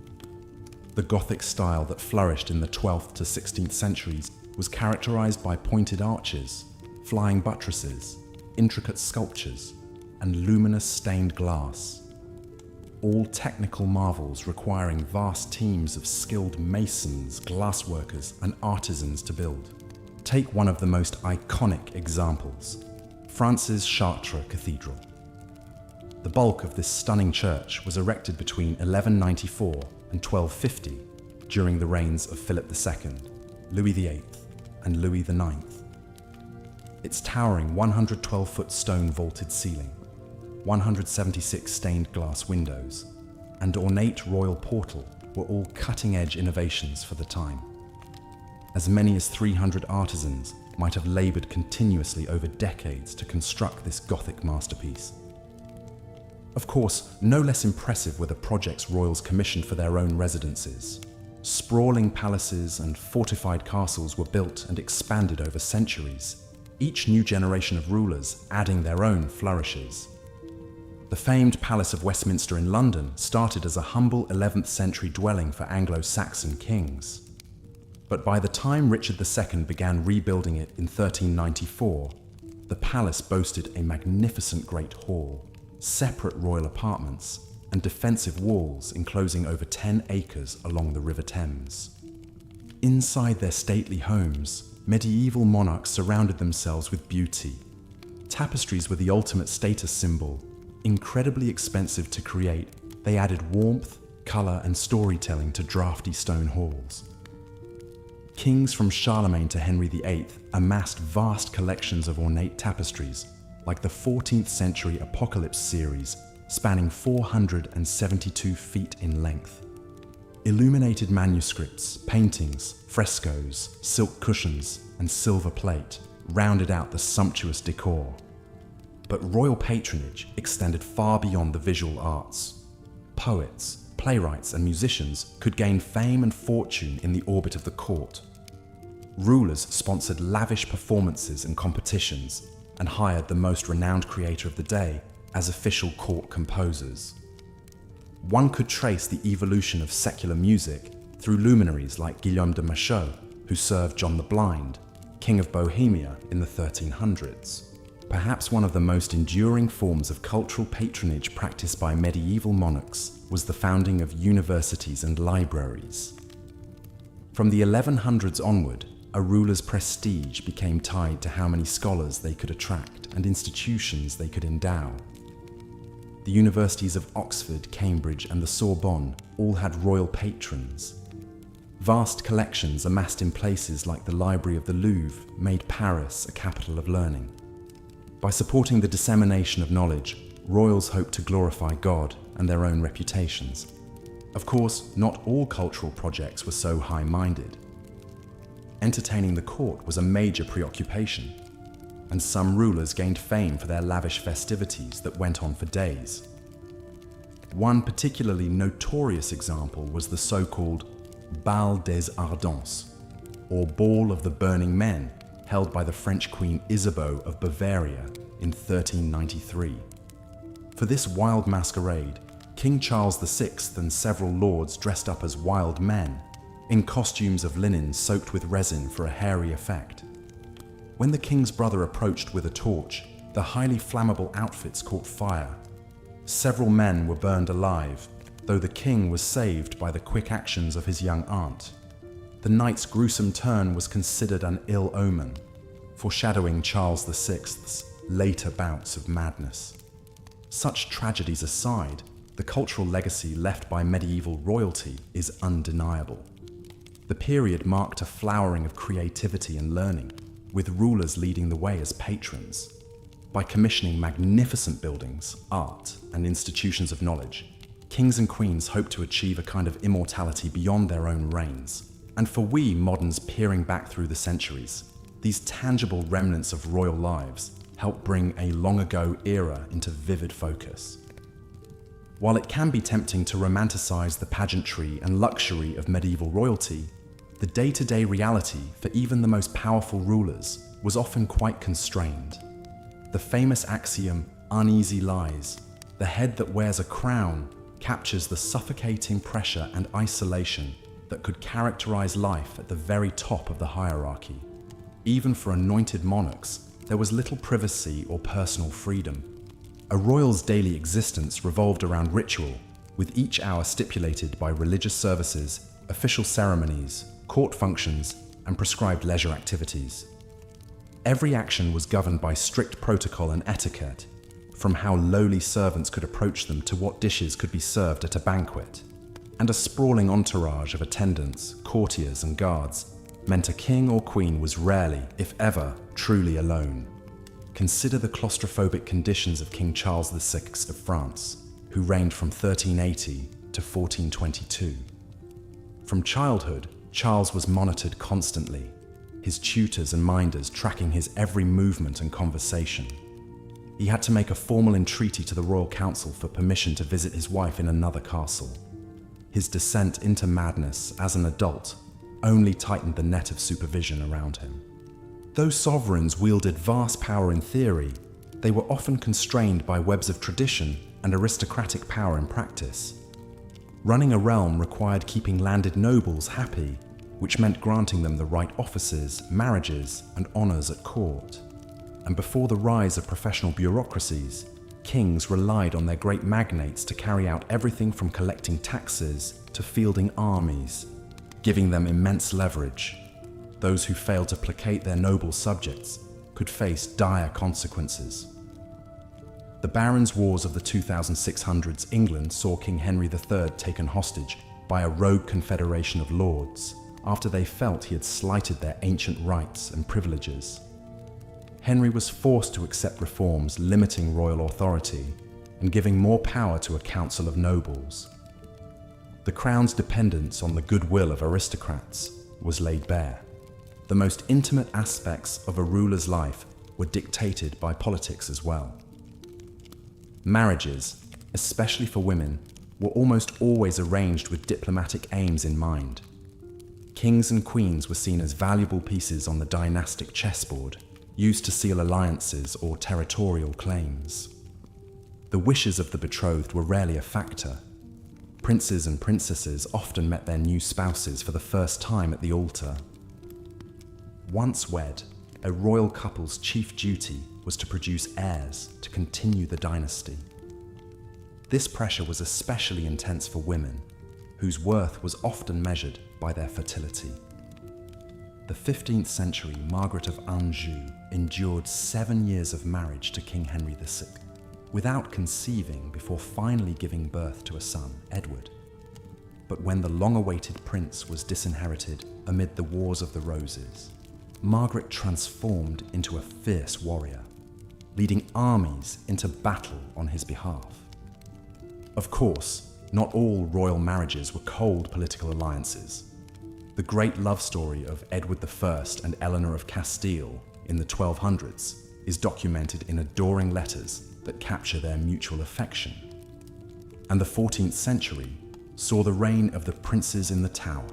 The Gothic style that flourished in the 12th to 16th centuries was characterized by pointed arches, flying buttresses, intricate sculptures, and luminous stained glass. All technical marvels requiring vast teams of skilled masons, glassworkers, and artisans to build. Take one of the most iconic examples, France's Chartres Cathedral. The bulk of this stunning church was erected between 1194 and 1250 during the reigns of Philip II, Louis VIII, and Louis IX. Its towering 112-foot stone vaulted ceiling, 176 stained glass windows, and ornate royal portal were all cutting-edge innovations for the time. As many as 300 artisans might have labored continuously over decades to construct this Gothic masterpiece. Of course, no less impressive were the projects royals commissioned for their own residences. Sprawling palaces and fortified castles were built and expanded over centuries, each new generation of rulers adding their own flourishes. The famed Palace of Westminster in London started as a humble 11th century dwelling for Anglo-Saxon kings. But by the time Richard II began rebuilding it in 1394, the palace boasted a magnificent great hall, separate royal apartments, and defensive walls enclosing over 10 acres along the River Thames. Inside their stately homes, medieval monarchs surrounded themselves with beauty. Tapestries were the ultimate status symbol. Incredibly expensive to create, they added warmth, color, and storytelling to drafty stone halls. Kings from Charlemagne to Henry VIII amassed vast collections of ornate tapestries, like the 14th century Apocalypse series, spanning 472 feet in length. Illuminated manuscripts, paintings, frescoes, silk cushions, and silver plate rounded out the sumptuous decor. But royal patronage extended far beyond the visual arts. Poets, playwrights, and musicians could gain fame and fortune in the orbit of the court. Rulers sponsored lavish performances and competitions and hired the most renowned creator of the day as official court composers. One could trace the evolution of secular music through luminaries like Guillaume de Machaut, who served John the Blind, King of Bohemia in the 1300s. Perhaps one of the most enduring forms of cultural patronage practiced by medieval monarchs was the founding of universities and libraries. From the 1100s onward, a ruler's prestige became tied to how many scholars they could attract and institutions they could endow. The universities of Oxford, Cambridge, and the Sorbonne all had royal patrons. Vast collections amassed in places like the Library of the Louvre made Paris a capital of learning. By supporting the dissemination of knowledge, royals hoped to glorify God and their own reputations. Of course, not all cultural projects were so high-minded. Entertaining the court was a major preoccupation, and some rulers gained fame for their lavish festivities that went on for days. One particularly notorious example was the so-called Bal des Ardents, or Ball of the Burning Men, held by the French Queen Isabeau of Bavaria in 1393. For this wild masquerade, King Charles VI and several lords dressed up as wild men, in costumes of linen soaked with resin for a hairy effect. When the king's brother approached with a torch, the highly flammable outfits caught fire. Several men were burned alive, though the king was saved by the quick actions of his young aunt. The night's gruesome turn was considered an ill omen, foreshadowing Charles VI's later bouts of madness. Such tragedies aside, the cultural legacy left by medieval royalty is undeniable. The period marked a flowering of creativity and learning, with rulers leading the way as patrons. By commissioning magnificent buildings, art, and institutions of knowledge, kings and queens hoped to achieve a kind of immortality beyond their own reigns. And for we moderns peering back through the centuries, these tangible remnants of royal lives help bring a long-ago era into vivid focus. While it can be tempting to romanticize the pageantry and luxury of medieval royalty, the day-to-day reality for even the most powerful rulers was often quite constrained. The famous axiom, uneasy lies, the head that wears a crown, captures the suffocating pressure and isolation that could characterize life at the very top of the hierarchy. Even for anointed monarchs, there was little privacy or personal freedom. A royal's daily existence revolved around ritual, with each hour stipulated by religious services, official ceremonies, court functions, and prescribed leisure activities. Every action was governed by strict protocol and etiquette, from how lowly servants could approach them to what dishes could be served at a banquet. And a sprawling entourage of attendants, courtiers, and guards meant a king or queen was rarely, if ever, truly alone. Consider the claustrophobic conditions of King Charles VI of France, who reigned from 1380 to 1422. From childhood, Charles was monitored constantly, his tutors and minders tracking his every movement and conversation. He had to make a formal entreaty to the royal council for permission to visit his wife in another castle. His descent into madness as an adult only tightened the net of supervision around him. Though sovereigns wielded vast power in theory, they were often constrained by webs of tradition and aristocratic power in practice. Running a realm required keeping landed nobles happy, which meant granting them the right offices, marriages, and honors at court. And before the rise of professional bureaucracies, kings relied on their great magnates to carry out everything from collecting taxes to fielding armies, giving them immense leverage. Those who failed to placate their noble subjects could face dire consequences. The Barons' Wars of the 2600s England saw King Henry III taken hostage by a rogue confederation of lords after they felt he had slighted their ancient rights and privileges. Henry was forced to accept reforms limiting royal authority and giving more power to a council of nobles. The crown's dependence on the goodwill of aristocrats was laid bare. The most intimate aspects of a ruler's life were dictated by politics as well. Marriages, especially for women, were almost always arranged with diplomatic aims in mind. Kings and queens were seen as valuable pieces on the dynastic chessboard, used to seal alliances or territorial claims. The wishes of the betrothed were rarely a factor. Princes and princesses often met their new spouses for the first time at the altar. Once wed, a royal couple's chief duty was to produce heirs to continue the dynasty. This pressure was especially intense for women, whose worth was often measured by their fertility. The 15th century Margaret of Anjou endured 7 years of marriage to King Henry VI, without conceiving before finally giving birth to a son, Edward. But when the long-awaited prince was disinherited amid the Wars of the Roses, Margaret transformed into a fierce warrior, leading armies into battle on his behalf. Of course, not all royal marriages were cold political alliances. The great love story of Edward I and Eleanor of Castile in the 1200s is documented in adoring letters that capture their mutual affection. And the 14th century saw the reign of the princes in the Tower,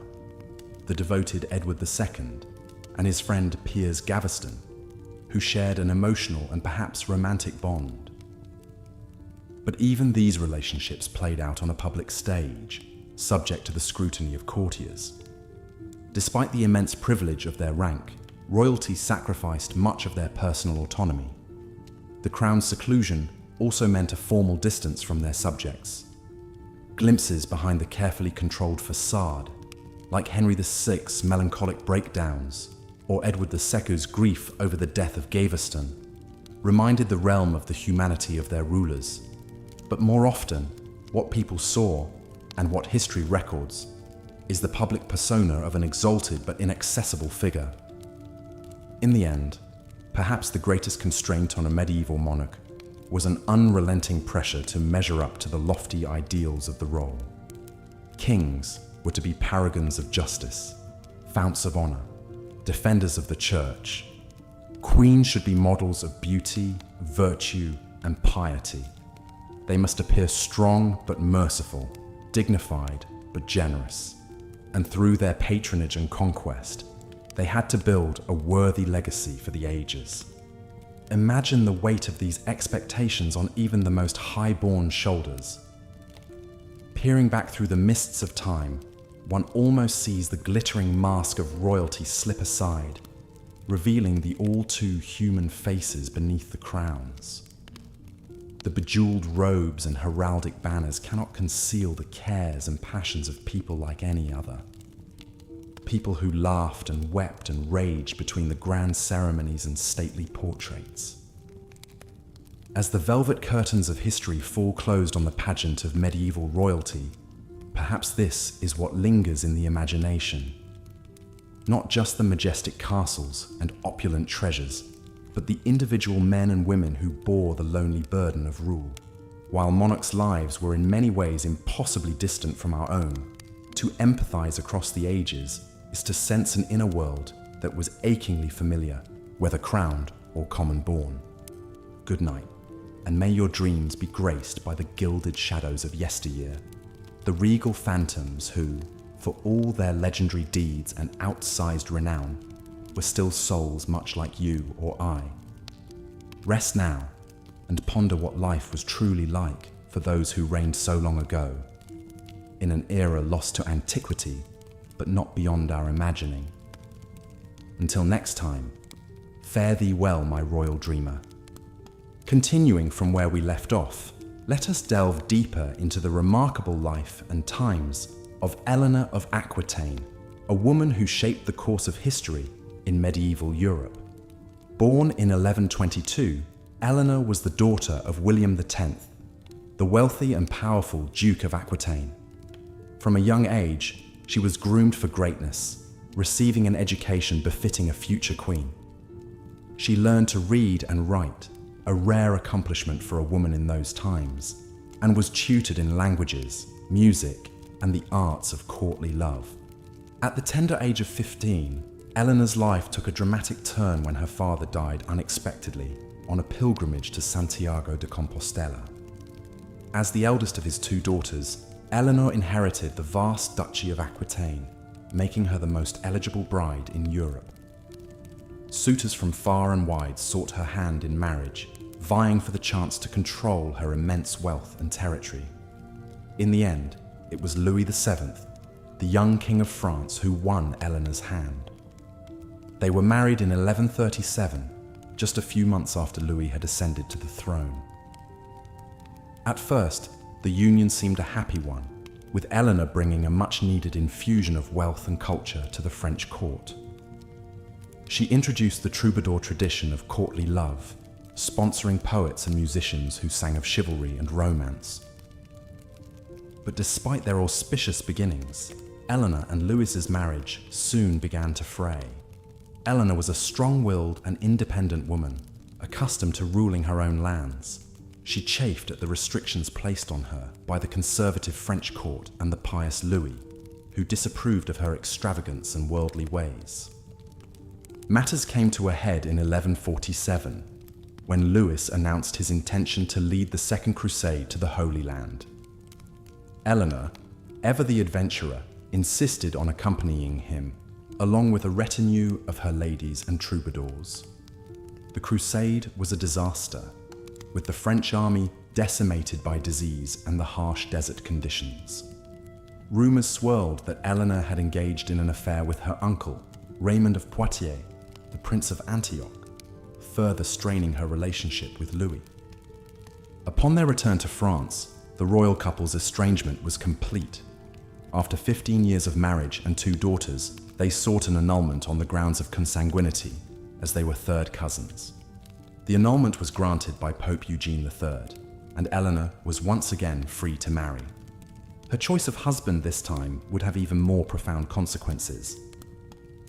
the devoted Edward II and his friend Piers Gaveston, who shared an emotional and perhaps romantic bond. But even these relationships played out on a public stage, subject to the scrutiny of courtiers. Despite the immense privilege of their rank, royalty sacrificed much of their personal autonomy. The crown's seclusion also meant a formal distance from their subjects. Glimpses behind the carefully controlled facade, like Henry VI's melancholic breakdowns or Edward II's grief over the death of Gaveston, reminded the realm of the humanity of their rulers. But more often, what people saw, and what history records, is the public persona of an exalted but inaccessible figure. In the end, perhaps the greatest constraint on a medieval monarch was an unrelenting pressure to measure up to the lofty ideals of the role. Kings were to be paragons of justice, founts of honor, defenders of the church. Queens should be models of beauty, virtue, and piety. They must appear strong but merciful, dignified but generous. And through their patronage and conquest, they had to build a worthy legacy for the ages. Imagine the weight of these expectations on even the most high-born shoulders. Peering back through the mists of time, one almost sees the glittering mask of royalty slip aside, revealing the all-too-human faces beneath the crowns. The bejeweled robes and heraldic banners cannot conceal the cares and passions of people like any other. People who laughed and wept and raged between the grand ceremonies and stately portraits. As the velvet curtains of history fall closed on the pageant of medieval royalty, perhaps this is what lingers in the imagination. Not just the majestic castles and opulent treasures, but the individual men and women who bore the lonely burden of rule. While monarchs' lives were in many ways impossibly distant from our own, to empathize across the ages is to sense an inner world that was achingly familiar, whether crowned or common born. Good night, and may your dreams be graced by the gilded shadows of yesteryear, the regal phantoms who, for all their legendary deeds and outsized renown, were still souls much like you or I. Rest now and ponder what life was truly like for those who reigned so long ago, in an era lost to antiquity, but not beyond our imagining. Until next time, fare thee well, my royal dreamer. Continuing from where we left off, let us delve deeper into the remarkable life and times of Eleanor of Aquitaine, a woman who shaped the course of history in medieval Europe. Born in 1122, Eleanor was the daughter of William X, the wealthy and powerful Duke of Aquitaine. From a young age, she was groomed for greatness, receiving an education befitting a future queen. She learned to read and write, a rare accomplishment for a woman in those times, and was tutored in languages, music, and the arts of courtly love. At the tender age of 15, Eleanor's life took a dramatic turn when her father died unexpectedly on a pilgrimage to Santiago de Compostela. As the eldest of his two daughters, Eleanor inherited the vast Duchy of Aquitaine, making her the most eligible bride in Europe. Suitors from far and wide sought her hand in marriage, vying for the chance to control her immense wealth and territory. In the end, it was Louis VII, the young King of France, who won Eleanor's hand. They were married in 1137, just a few months after Louis had ascended to the throne. At first, the union seemed a happy one, with Eleanor bringing a much-needed infusion of wealth and culture to the French court. She introduced the troubadour tradition of courtly love, sponsoring poets and musicians who sang of chivalry and romance. But despite their auspicious beginnings, Eleanor and Louis's marriage soon began to fray. Eleanor was a strong-willed and independent woman, accustomed to ruling her own lands. She chafed at the restrictions placed on her by the conservative French court and the pious Louis, who disapproved of her extravagance and worldly ways. Matters came to a head in 1147, when Louis announced his intention to lead the Second Crusade to the Holy Land. Eleanor, ever the adventurer, insisted on accompanying him, along with a retinue of her ladies and troubadours. The crusade was a disaster, with the French army decimated by disease and the harsh desert conditions. Rumors swirled that Eleanor had engaged in an affair with her uncle, Raymond of Poitiers, the Prince of Antioch, further straining her relationship with Louis. Upon their return to France, the royal couple's estrangement was complete. After 15 years of marriage and 2 daughters, they sought an annulment on the grounds of consanguinity, as they were third cousins. The annulment was granted by Pope Eugene III, and Eleanor was once again free to marry. Her choice of husband this time would have even more profound consequences.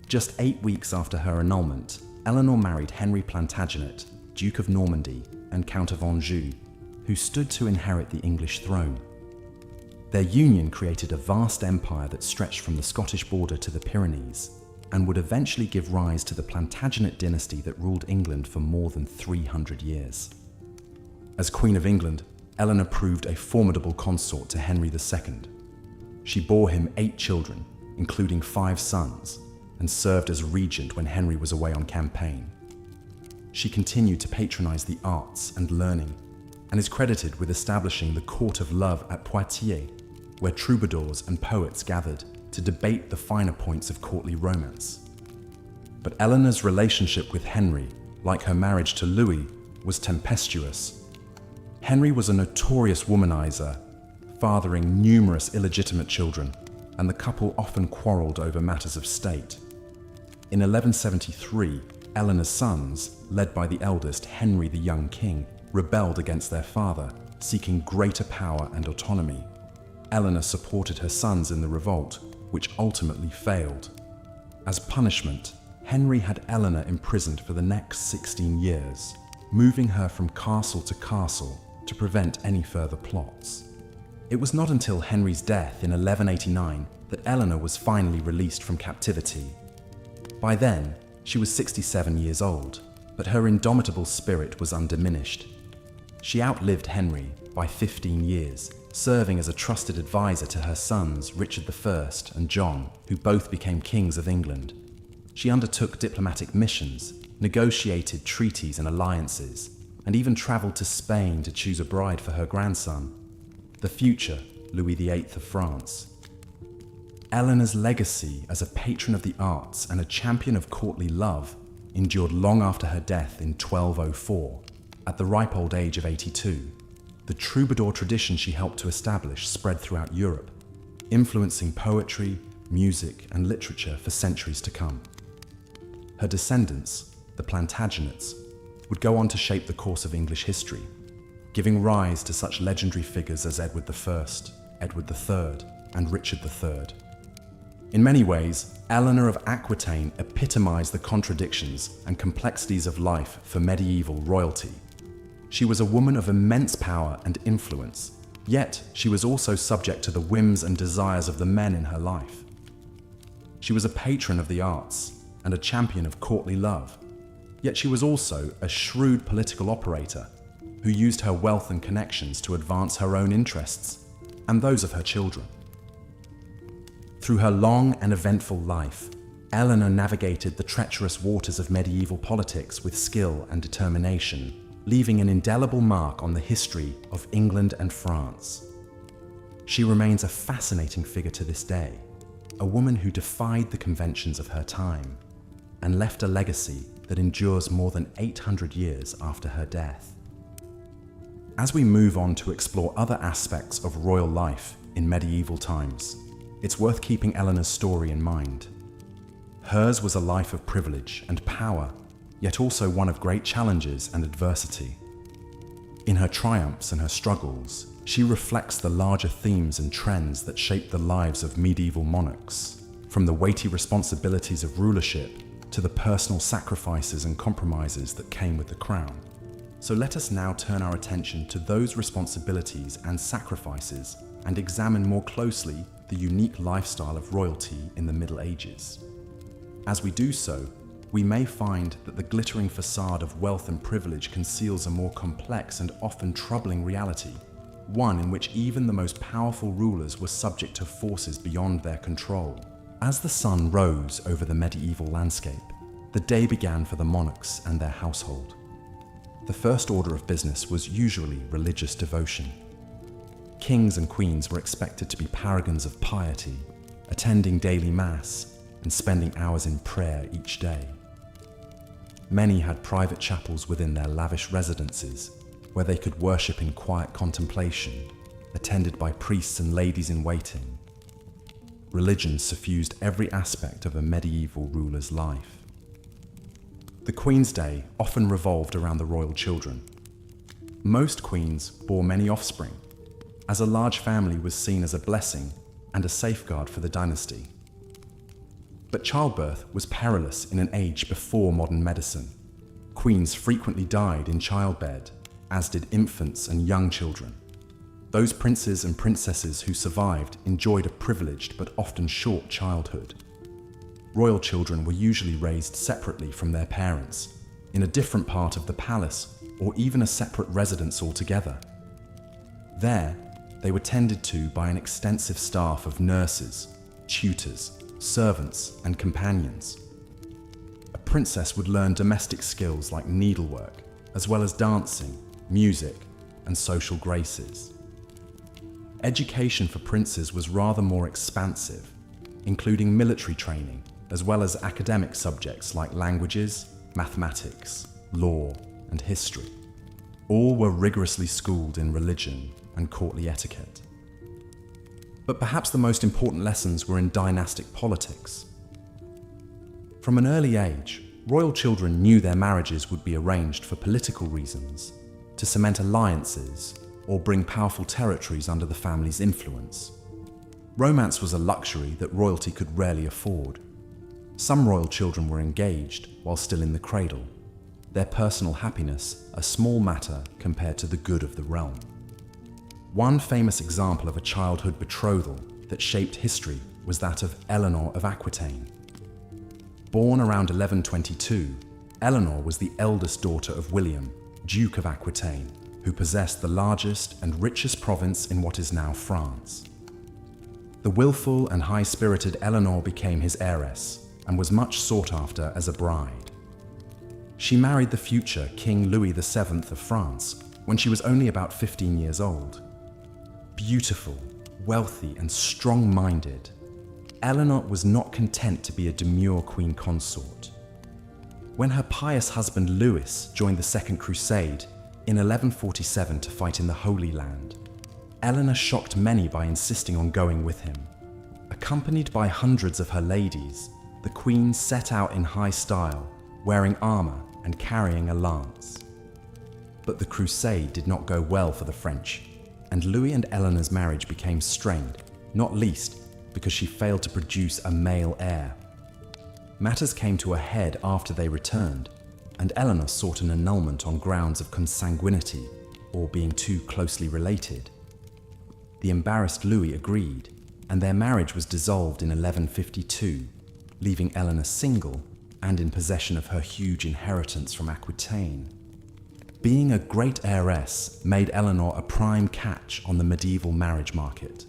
Just 8 weeks after her annulment, Eleanor married Henry Plantagenet, Duke of Normandy and Count of Anjou, who stood to inherit the English throne. Their union created a vast empire that stretched from the Scottish border to the Pyrenees, and would eventually give rise to the Plantagenet dynasty that ruled England for more than 300 years. As Queen of England, Eleanor proved a formidable consort to Henry II. She bore him 8 children, including 5 sons, and served as regent when Henry was away on campaign. She continued to patronize the arts and learning, and is credited with establishing the Court of Love at Poitiers, where troubadours and poets gathered to debate the finer points of courtly romance. But Eleanor's relationship with Henry, like her marriage to Louis, was tempestuous. Henry was a notorious womanizer, fathering numerous illegitimate children, and the couple often quarreled over matters of state. In 1173, Eleanor's sons, led by the eldest Henry the Young King, rebelled against their father, seeking greater power and autonomy. Eleanor supported her sons in the revolt, which ultimately failed. As punishment, Henry had Eleanor imprisoned for the next 16 years, moving her from castle to castle to prevent any further plots. It was not until Henry's death in 1189 that Eleanor was finally released from captivity. By then, she was 67 years old, but her indomitable spirit was undiminished. She outlived Henry by 15 years, serving as a trusted advisor to her sons Richard I and John, who both became kings of England. She undertook diplomatic missions, negotiated treaties and alliances, and even traveled to Spain to choose a bride for her grandson, the future Louis VIII of France. Eleanor's legacy as a patron of the arts and a champion of courtly love endured long after her death in 1204, at the ripe old age of 82. The troubadour tradition she helped to establish spread throughout Europe, influencing poetry, music, and literature for centuries to come. Her descendants, the Plantagenets, would go on to shape the course of English history, giving rise to such legendary figures as Edward I, Edward III, and Richard III. In many ways, Eleanor of Aquitaine epitomized the contradictions and complexities of life for medieval royalty. She was a woman of immense power and influence, yet she was also subject to the whims and desires of the men in her life. She was a patron of the arts and a champion of courtly love, yet she was also a shrewd political operator who used her wealth and connections to advance her own interests. and those of her children. Through her long and eventful life, Eleanor navigated the treacherous waters of medieval politics with skill and determination, leaving an indelible mark on the history of England and France. She remains a fascinating figure to this day, a woman who defied the conventions of her time and left a legacy that endures more than 800 years after her death. As we move on to explore other aspects of royal life in medieval times, it's worth keeping Eleanor's story in mind. Hers was a life of privilege and power, yet also one of great challenges and adversity. In her triumphs and her struggles, she reflects the larger themes and trends that shaped the lives of medieval monarchs, from the weighty responsibilities of rulership to the personal sacrifices and compromises that came with the crown. So let us now turn our attention to those responsibilities and sacrifices and examine more closely the unique lifestyle of royalty in the Middle Ages. As we do so, we may find that the glittering facade of wealth and privilege conceals a more complex and often troubling reality, one in which even the most powerful rulers were subject to forces beyond their control. As the sun rose over the medieval landscape, the day began for the monarchs and their household. The first order of business was usually religious devotion. Kings and queens were expected to be paragons of piety, attending daily mass and spending hours in prayer each day. Many had private chapels within their lavish residences, where they could worship in quiet contemplation, attended by priests and ladies-in-waiting. Religion suffused every aspect of a medieval ruler's life. The Queen's Day often revolved around the royal children. Most queens bore many offspring, as a large family was seen as a blessing and a safeguard for the dynasty. But childbirth was perilous in an age before modern medicine. Queens frequently died in childbed, as did infants and young children. Those princes and princesses who survived enjoyed a privileged but often short childhood. Royal children were usually raised separately from their parents, in a different part of the palace or even a separate residence altogether. There, they were tended to by an extensive staff of nurses, tutors, servants, and companions. A princess would learn domestic skills like needlework, as well as dancing, music, and social graces. Education for princes was rather more expansive, including military training, as well as academic subjects like languages, mathematics, law, and history. All were rigorously schooled in religion and courtly etiquette. But perhaps the most important lessons were in dynastic politics. From an early age, royal children knew their marriages would be arranged for political reasons, to cement alliances or bring powerful territories under the family's influence. Romance was a luxury that royalty could rarely afford. Some royal children were engaged while still in the cradle, their personal happiness a small matter compared to the good of the realm. One famous example of a childhood betrothal that shaped history was that of Eleanor of Aquitaine. Born around 1122, Eleanor was the eldest daughter of William, Duke of Aquitaine, who possessed the largest and richest province in what is now France. The willful and high-spirited Eleanor became his heiress and was much sought after as a bride. She married the future King Louis VII of France when she was only about 15 years old. Beautiful, wealthy, and strong-minded, Eleanor was not content to be a demure queen consort. When her pious husband Louis joined the Second Crusade in 1147 to fight in the Holy Land, Eleanor shocked many by insisting on going with him. Accompanied by hundreds of her ladies, the queen set out in high style, wearing armor and carrying a lance. But the crusade did not go well for the French, and Louis and Eleanor's marriage became strained, not least because she failed to produce a male heir. Matters came to a head after they returned, and Eleanor sought an annulment on grounds of consanguinity, or being too closely related. The embarrassed Louis agreed, and their marriage was dissolved in 1152, leaving Eleanor single and in possession of her huge inheritance from Aquitaine. Being a great heiress made Eleanor a prime catch on the medieval marriage market.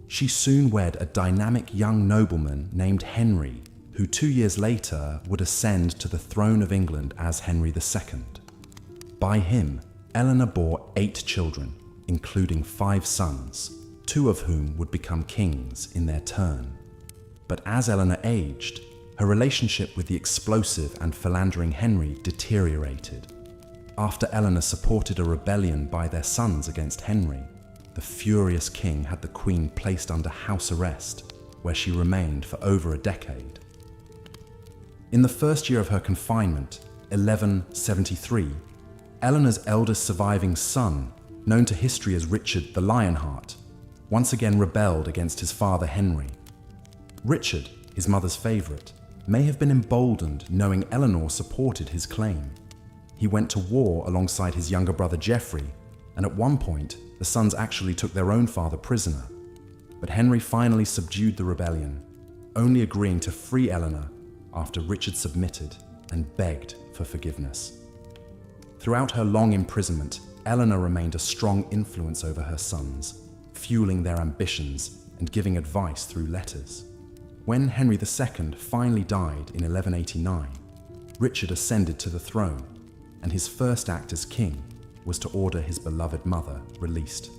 She soon wed a dynamic young nobleman named Henry, who 2 years later would ascend to the throne of England as Henry II. By him, Eleanor bore 8 children, including 5 sons, 2 of whom would become kings in their turn. But as Eleanor aged, her relationship with the explosive and philandering Henry deteriorated. After Eleanor supported a rebellion by their sons against Henry, the furious king had the queen placed under house arrest, where she remained for over a decade. In the first year of her confinement, 1173, Eleanor's eldest surviving son, known to history as Richard the Lionheart, once again rebelled against his father Henry. Richard, his mother's favourite, may have been emboldened knowing Eleanor supported his claim. He went to war alongside his younger brother Geoffrey, and at one point, the sons actually took their own father prisoner. But Henry finally subdued the rebellion, only agreeing to free Eleanor after Richard submitted and begged for forgiveness. Throughout her long imprisonment, Eleanor remained a strong influence over her sons, fueling their ambitions and giving advice through letters. When Henry II finally died in 1189, Richard ascended to the throne, and his first act as king was to order his beloved mother released.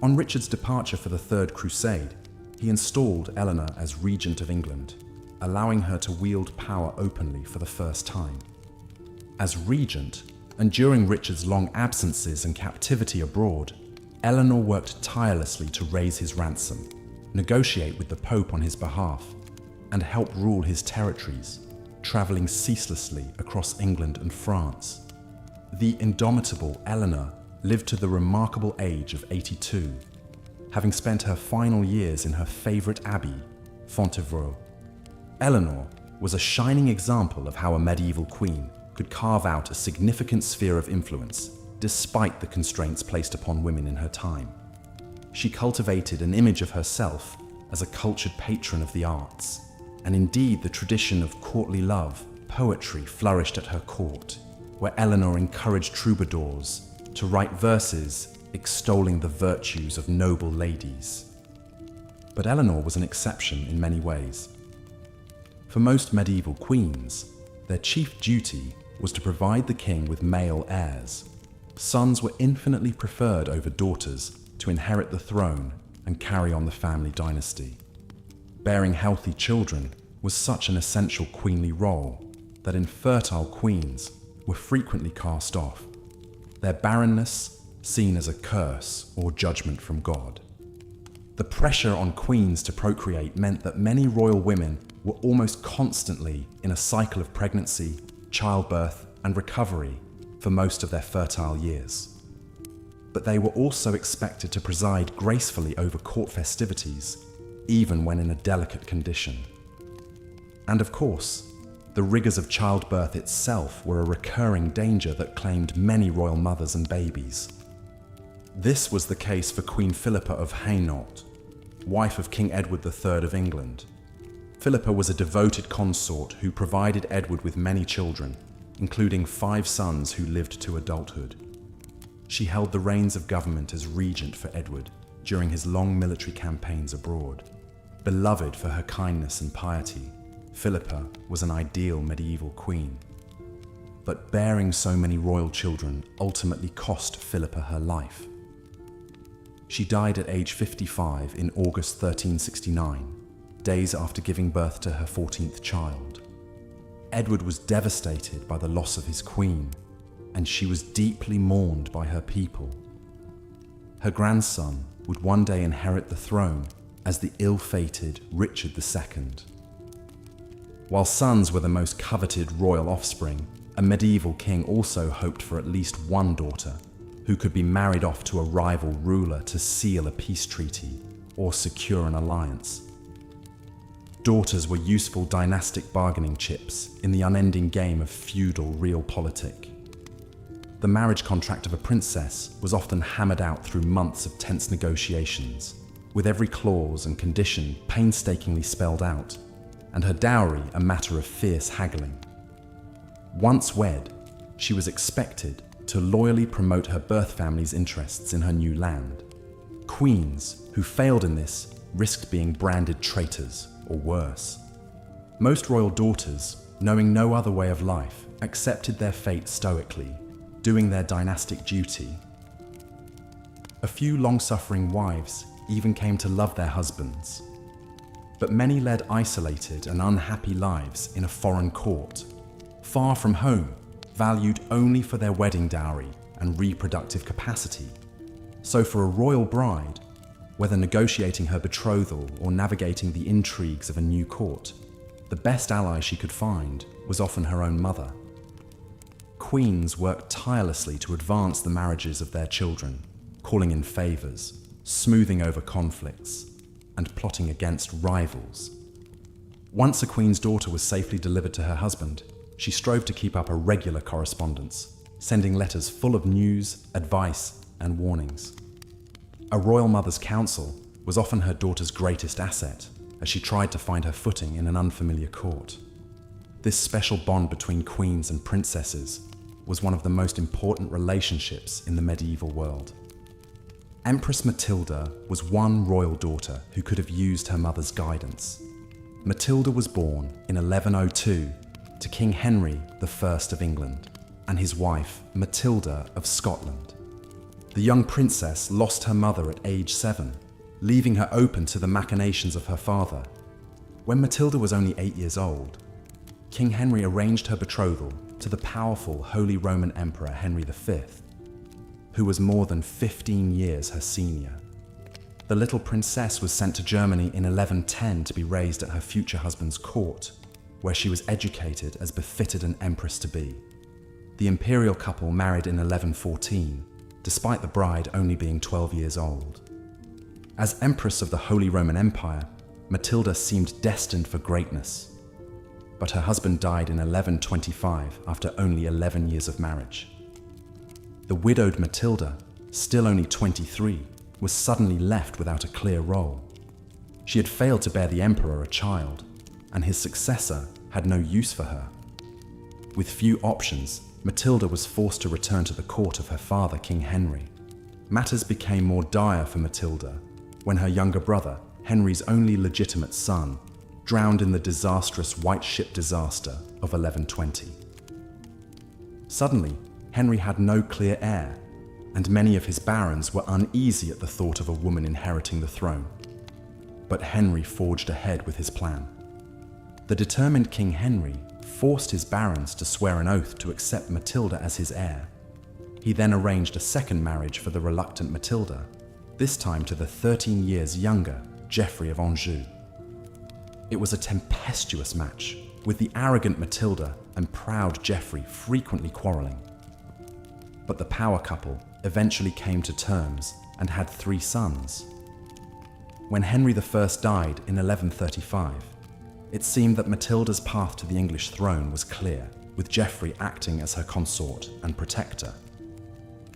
On Richard's departure for the Third Crusade, he installed Eleanor as Regent of England, allowing her to wield power openly for the first time. As regent, and during Richard's long absences and captivity abroad, Eleanor worked tirelessly to raise his ransom, negotiate with the Pope on his behalf, and help rule his territories, travelling ceaselessly across England and France. The indomitable Eleanor lived to the remarkable age of 82, having spent her final years in her favourite abbey, Fontevraud. Eleanor was a shining example of how a medieval queen could carve out a significant sphere of influence despite the constraints placed upon women in her time. She cultivated an image of herself as a cultured patron of the arts, and indeed the tradition of courtly love, poetry flourished at her court, where Eleanor encouraged troubadours to write verses extolling the virtues of noble ladies. But Eleanor was an exception in many ways. For most medieval queens, their chief duty was to provide the king with male heirs. Sons were infinitely preferred over daughters to inherit the throne and carry on the family dynasty. Bearing healthy children was such an essential queenly role that infertile queens were frequently cast off, their barrenness seen as a curse or judgment from God. The pressure on queens to procreate meant that many royal women were almost constantly in a cycle of pregnancy, childbirth, and recovery for most of their fertile years. But they were also expected to preside gracefully over court festivities, even when in a delicate condition. And of course, the rigours of childbirth itself were a recurring danger that claimed many royal mothers and babies. This was the case for Queen Philippa of Hainault, wife of King Edward III of England. Philippa was a devoted consort who provided Edward with many children, including 5 sons who lived to adulthood. She held the reins of government as regent for Edward during his long military campaigns abroad. Beloved for her kindness and piety, Philippa was an ideal medieval queen. But bearing so many royal children ultimately cost Philippa her life. She died at age 55 in August 1369, days after giving birth to her 14th child. Edward was devastated by the loss of his queen, and she was deeply mourned by her people. Her grandson would one day inherit the throne as the ill-fated Richard II. While sons were the most coveted royal offspring, a medieval king also hoped for at least one daughter, who could be married off to a rival ruler to seal a peace treaty or secure an alliance. Daughters were useful dynastic bargaining chips in the unending game of feudal realpolitik. The marriage contract of a princess was often hammered out through months of tense negotiations, with every clause and condition painstakingly spelled out, and her dowry a matter of fierce haggling. Once wed, she was expected to loyally promote her birth family's interests in her new land. Queens who failed in this risked being branded traitors or worse. Most royal daughters, knowing no other way of life, accepted their fate stoically, doing their dynastic duty. A few long-suffering wives even came to love their husbands. But many led isolated and unhappy lives in a foreign court, far from home, valued only for their wedding dowry and reproductive capacity. So for a royal bride, whether negotiating her betrothal or navigating the intrigues of a new court, the best ally she could find was often her own mother. Queens worked tirelessly to advance the marriages of their children, calling in favors, smoothing over conflicts, and plotting against rivals. Once a queen's daughter was safely delivered to her husband, she strove to keep up a regular correspondence, sending letters full of news, advice, and warnings. A royal mother's counsel was often her daughter's greatest asset, as she tried to find her footing in an unfamiliar court. This special bond between queens and princesses was one of the most important relationships in the medieval world. Empress Matilda was one royal daughter who could have used her mother's guidance. Matilda was born in 1102 to King Henry I of England and his wife Matilda of Scotland. The young princess lost her mother at age 7, leaving her open to the machinations of her father. When Matilda was only 8 years old, King Henry arranged her betrothal to the powerful Holy Roman Emperor Henry V, who was more than 15 years her senior. The little princess was sent to Germany in 1110 to be raised at her future husband's court, where she was educated as befitted an empress to be. The imperial couple married in 1114, despite the bride only being 12 years old. As Empress of the Holy Roman Empire, Matilda seemed destined for greatness. But her husband died in 1125 after only 11 years of marriage. The widowed Matilda, still only 23, was suddenly left without a clear role. She had failed to bear the emperor a child, and his successor had no use for her. With few options, Matilda was forced to return to the court of her father, King Henry. Matters became more dire for Matilda when her younger brother, Henry's only legitimate son, drowned in the disastrous White Ship disaster of 1120. Suddenly, Henry had no clear heir, and many of his barons were uneasy at the thought of a woman inheriting the throne. But Henry forged ahead with his plan. The determined King Henry forced his barons to swear an oath to accept Matilda as his heir. He then arranged a second marriage for the reluctant Matilda, this time to the 13 years younger Geoffrey of Anjou. It was a tempestuous match, with the arrogant Matilda and proud Geoffrey frequently quarreling. But the power couple eventually came to terms and had 3 sons. When Henry I died in 1135, it seemed that Matilda's path to the English throne was clear, with Geoffrey acting as her consort and protector.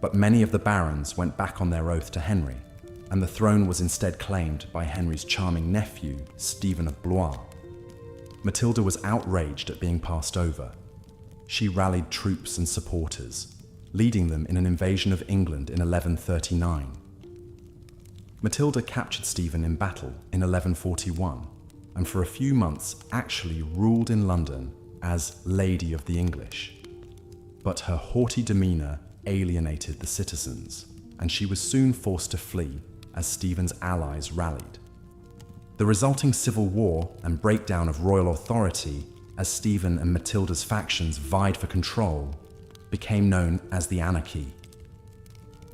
But many of the barons went back on their oath to Henry, and the throne was instead claimed by Henry's charming nephew, Stephen of Blois. Matilda was outraged at being passed over. She rallied troops and supporters, leading them in an invasion of England in 1139. Matilda captured Stephen in battle in 1141, and for a few months actually ruled in London as Lady of the English. But her haughty demeanor alienated the citizens, and she was soon forced to flee as Stephen's allies rallied. The resulting civil war and breakdown of royal authority as Stephen and Matilda's factions vied for control became known as the Anarchy.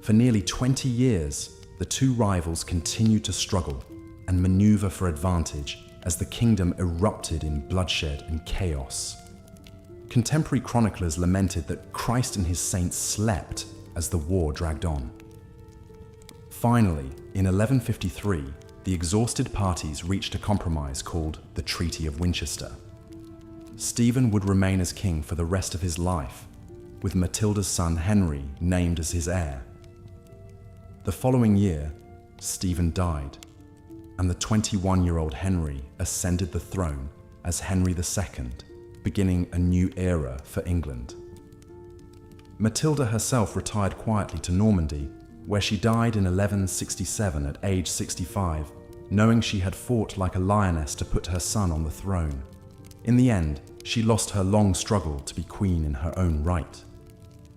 For nearly 20 years, the two rivals continued to struggle and maneuver for advantage as the kingdom erupted in bloodshed and chaos. Contemporary chroniclers lamented that Christ and his saints slept as the war dragged on. Finally, in 1153, the exhausted parties reached a compromise called the Treaty of Winchester. Stephen would remain as king for the rest of his life, with Matilda's son Henry named as his heir. The following year, Stephen died, and the 21-year-old Henry ascended the throne as Henry II, beginning a new era for England. Matilda herself retired quietly to Normandy, where she died in 1167 at age 65, knowing she had fought like a lioness to put her son on the throne. In the end, she lost her long struggle to be queen in her own right.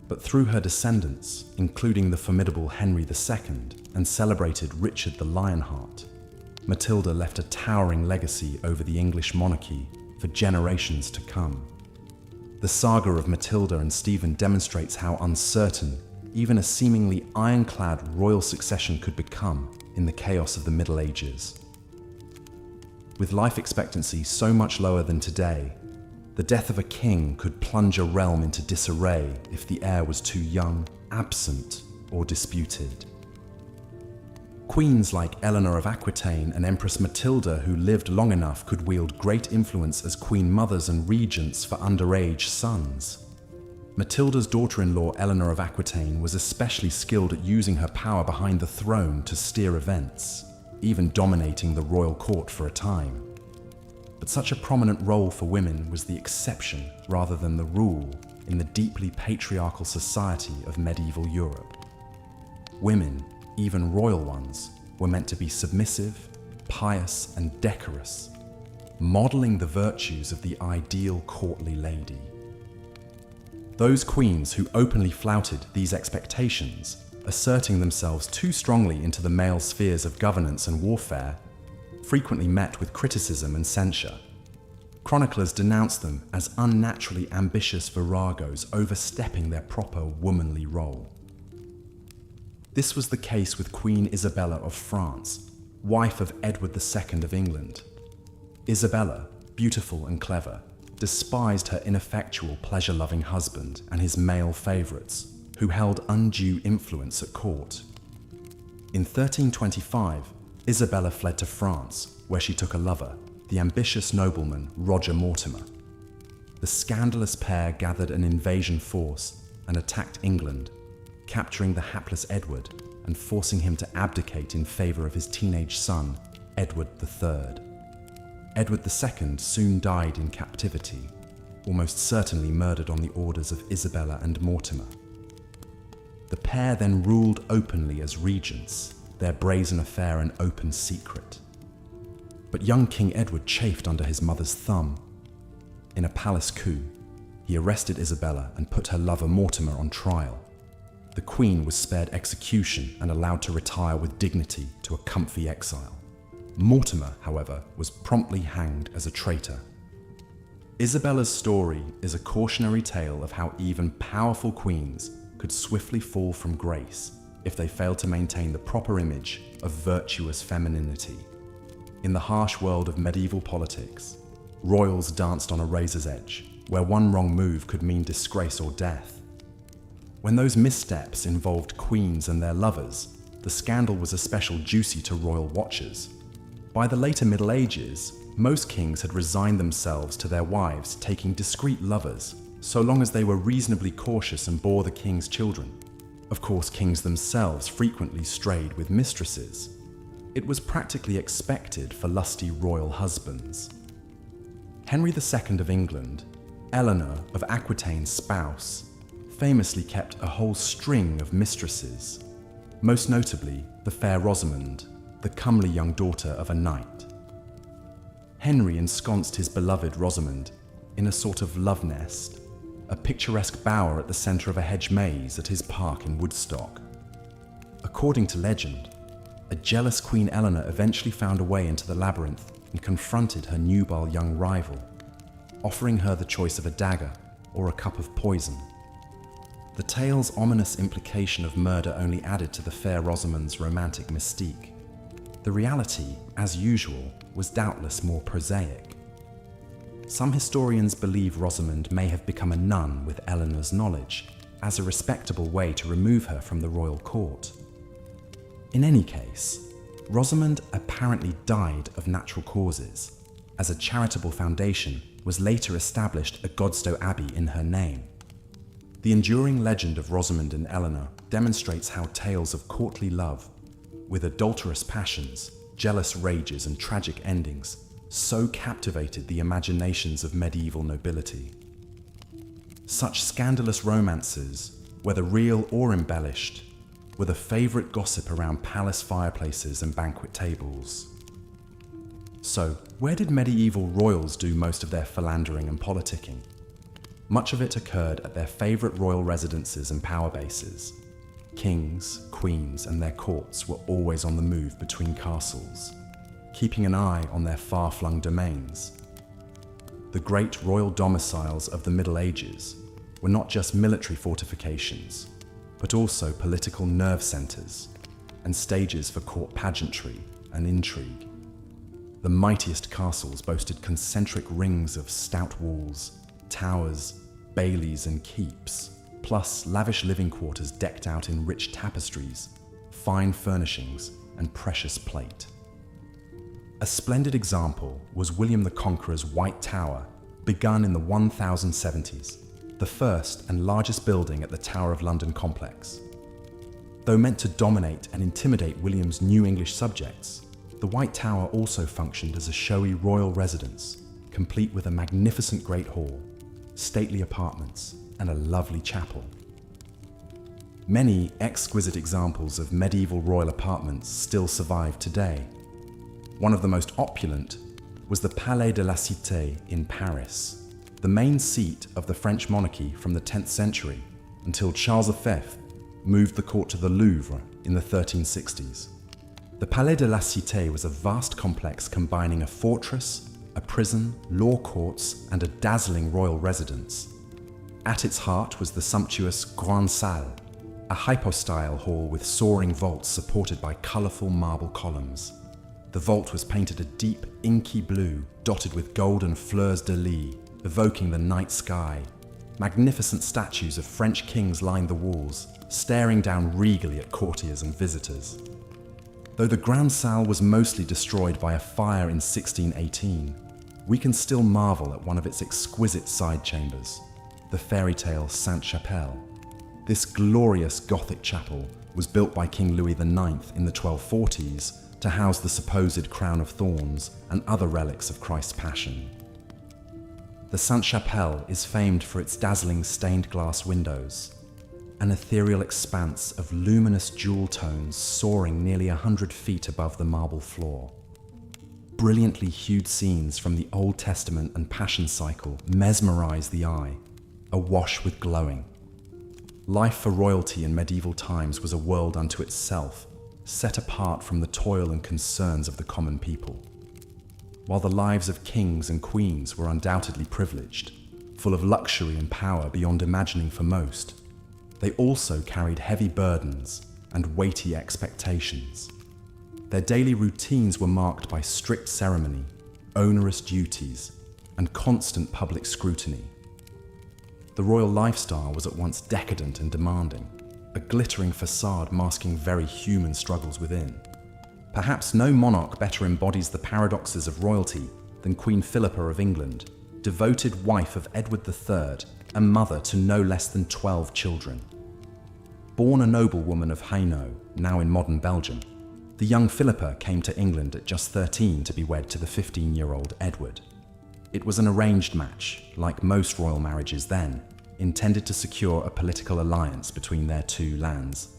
But through her descendants, including the formidable Henry II and celebrated Richard the Lionheart, Matilda left a towering legacy over the English monarchy for generations to come. The saga of Matilda and Stephen demonstrates how uncertain even a seemingly ironclad royal succession could become in the chaos of the Middle Ages. With life expectancy so much lower than today, the death of a king could plunge a realm into disarray if the heir was too young, absent, or disputed. Queens like Eleanor of Aquitaine and Empress Matilda, who lived long enough, could wield great influence as queen mothers and regents for underage sons. Matilda's daughter-in-law Eleanor of Aquitaine was especially skilled at using her power behind the throne to steer events, even dominating the royal court for a time. But such a prominent role for women was the exception rather than the rule in the deeply patriarchal society of medieval Europe. Women, even royal ones, were meant to be submissive, pious, and decorous, modeling the virtues of the ideal courtly lady. Those queens who openly flouted these expectations, asserting themselves too strongly into the male spheres of governance and warfare, frequently met with criticism and censure. Chroniclers denounced them as unnaturally ambitious viragos overstepping their proper womanly role. This was the case with Queen Isabella of France, wife of Edward II of England. Isabella, beautiful and clever, despised her ineffectual, pleasure-loving husband and his male favourites, who held undue influence at court. In 1325, Isabella fled to France, where she took a lover, the ambitious nobleman Roger Mortimer. The scandalous pair gathered an invasion force and attacked England, capturing the hapless Edward and forcing him to abdicate in favour of his teenage son, Edward III. Edward II soon died in captivity, almost certainly murdered on the orders of Isabella and Mortimer. The pair then ruled openly as regents, their brazen affair an open secret. But young King Edward chafed under his mother's thumb. In a palace coup, he arrested Isabella and put her lover Mortimer on trial. The Queen was spared execution and allowed to retire with dignity to a comfy exile. Mortimer, however, was promptly hanged as a traitor. Isabella's story is a cautionary tale of how even powerful queens could swiftly fall from grace if they failed to maintain the proper image of virtuous femininity. In the harsh world of medieval politics, royals danced on a razor's edge, where one wrong move could mean disgrace or death. When those missteps involved queens and their lovers, the scandal was especially juicy to royal watchers. By the later Middle Ages, most kings had resigned themselves to their wives taking discreet lovers, so long as they were reasonably cautious and bore the king's children. Of course, kings themselves frequently strayed with mistresses. It was practically expected for lusty royal husbands. Henry II of England, Eleanor of Aquitaine's spouse, famously kept a whole string of mistresses, most notably the fair Rosamond, the comely young daughter of a knight. Henry ensconced his beloved Rosamond in a sort of love nest, a picturesque bower at the centre of a hedge maze at his park in Woodstock. According to legend, a jealous Queen Eleanor eventually found a way into the labyrinth and confronted her nubile young rival, offering her the choice of a dagger or a cup of poison. The tale's ominous implication of murder only added to the fair Rosamond's romantic mystique. The reality, as usual, was doubtless more prosaic. Some historians believe Rosamond may have become a nun with Eleanor's knowledge, as a respectable way to remove her from the royal court. In any case, Rosamond apparently died of natural causes, as a charitable foundation was later established at Godstow Abbey in her name. The enduring legend of Rosamond and Eleanor demonstrates how tales of courtly love, with adulterous passions, jealous rages, and tragic endings, so captivated the imaginations of medieval nobility. Such scandalous romances whether real or embellished, were the favourite gossip around palace fireplaces and banquet tables. So, where did medieval royals do most of their philandering and politicking? Much of it occurred at their favourite royal residences and power bases. Kings, queens, and their courts were always on the move between castles, keeping an eye on their far-flung domains. The great royal domiciles of the Middle Ages were not just military fortifications, but also political nerve centres and stages for court pageantry and intrigue. The mightiest castles boasted concentric rings of stout walls, towers, baileys and keeps, plus lavish living quarters decked out in rich tapestries, fine furnishings and precious plate. A splendid example was William the Conqueror's White Tower, begun in the 1070s, the first and largest building at the Tower of London complex. Though meant to dominate and intimidate William's new English subjects, the White Tower also functioned as a showy royal residence, complete with a magnificent Great Hall, stately apartments, and a lovely chapel. Many exquisite examples of medieval royal apartments still survive today. One of the most opulent was the Palais de la Cité in Paris, the main seat of the French monarchy from the 10th century until Charles V moved the court to the Louvre in the 1360s. The Palais de la Cité was a vast complex combining a fortress, a prison, law courts, and a dazzling royal residence. At its heart was the sumptuous Grande Salle, a hypostyle hall with soaring vaults supported by colourful marble columns. The vault was painted a deep, inky blue, dotted with golden fleurs-de-lis, evoking the night sky. Magnificent statues of French kings lined the walls, staring down regally at courtiers and visitors. Though the Grande Salle was mostly destroyed by a fire in 1618, we can still marvel at one of its exquisite side chambers, the fairy tale Sainte-Chapelle. This glorious Gothic chapel was built by King Louis IX in the 1240s to house the supposed crown of thorns and other relics of Christ's Passion. The Sainte-Chapelle is famed for its dazzling stained glass windows, an ethereal expanse of luminous jewel tones soaring nearly 100 feet above the marble floor. Brilliantly hued scenes from the Old Testament and Passion cycle mesmerize the eye, awash with glowing. Life for royalty in medieval times was a world unto itself, set apart from the toil and concerns of the common people. While the lives of kings and queens were undoubtedly privileged, full of luxury and power beyond imagining for most, they also carried heavy burdens and weighty expectations. Their daily routines were marked by strict ceremony, onerous duties, and constant public scrutiny. The royal lifestyle was at once decadent and demanding, a glittering facade masking very human struggles within. Perhaps no monarch better embodies the paradoxes of royalty than Queen Philippa of England, devoted wife of Edward III and mother to no less than 12 children. Born a noblewoman of Hainaut, now in modern Belgium, the young Philippa came to England at just 13 to be wed to the 15-year-old Edward. It was an arranged match, like most royal marriages then, intended to secure a political alliance between their two lands.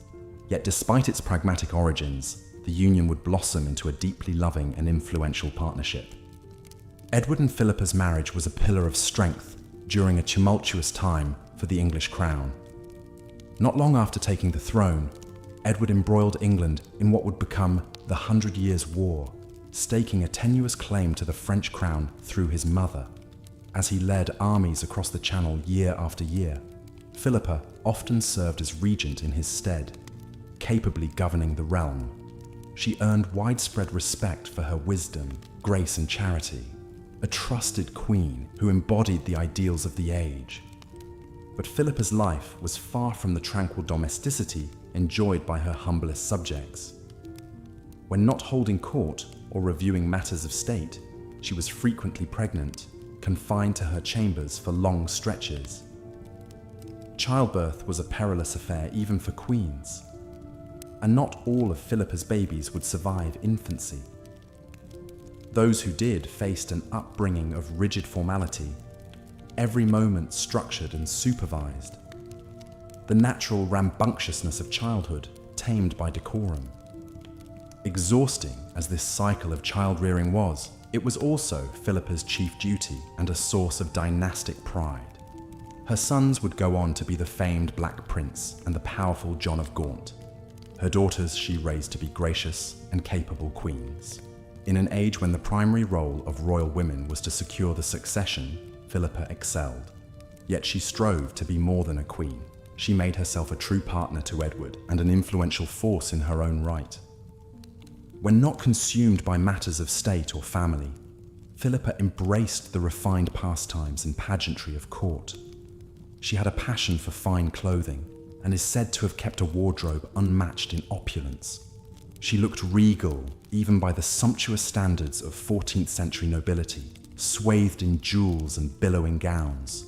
Yet despite its pragmatic origins, the union would blossom into a deeply loving and influential partnership. Edward and Philippa's marriage was a pillar of strength during a tumultuous time for the English crown. Not long after taking the throne, Edward embroiled England in what would become the 100 Years' War, staking a tenuous claim to the French crown through his mother. As he led armies across the Channel year after year, Philippa often served as regent in his stead, capably governing the realm. She earned widespread respect for her wisdom, grace, and charity, a trusted queen who embodied the ideals of the age. But Philippa's life was far from the tranquil domesticity enjoyed by her humblest subjects. When not holding court or reviewing matters of state, she was frequently pregnant, confined to her chambers for long stretches. Childbirth was a perilous affair even for queens, and not all of Philippa's babies would survive infancy. Those who did faced an upbringing of rigid formality, every moment structured and supervised. the natural rambunctiousness of childhood tamed by decorum. Exhausting as this cycle of child-rearing was, it was also Philippa's chief duty and a source of dynastic pride. Her sons would go on to be the famed Black Prince and the powerful John of Gaunt. Her daughters she raised to be gracious and capable queens. In an age when the primary role of royal women was to secure the succession, Philippa excelled. Yet she strove to be more than a queen. She made herself a true partner to Edward and an influential force in her own right. When not consumed by matters of state or family, Philippa embraced the refined pastimes and pageantry of court. She had a passion for fine clothing and is said to have kept a wardrobe unmatched in opulence. She looked regal even by the sumptuous standards of 14th century nobility, swathed in jewels and billowing gowns.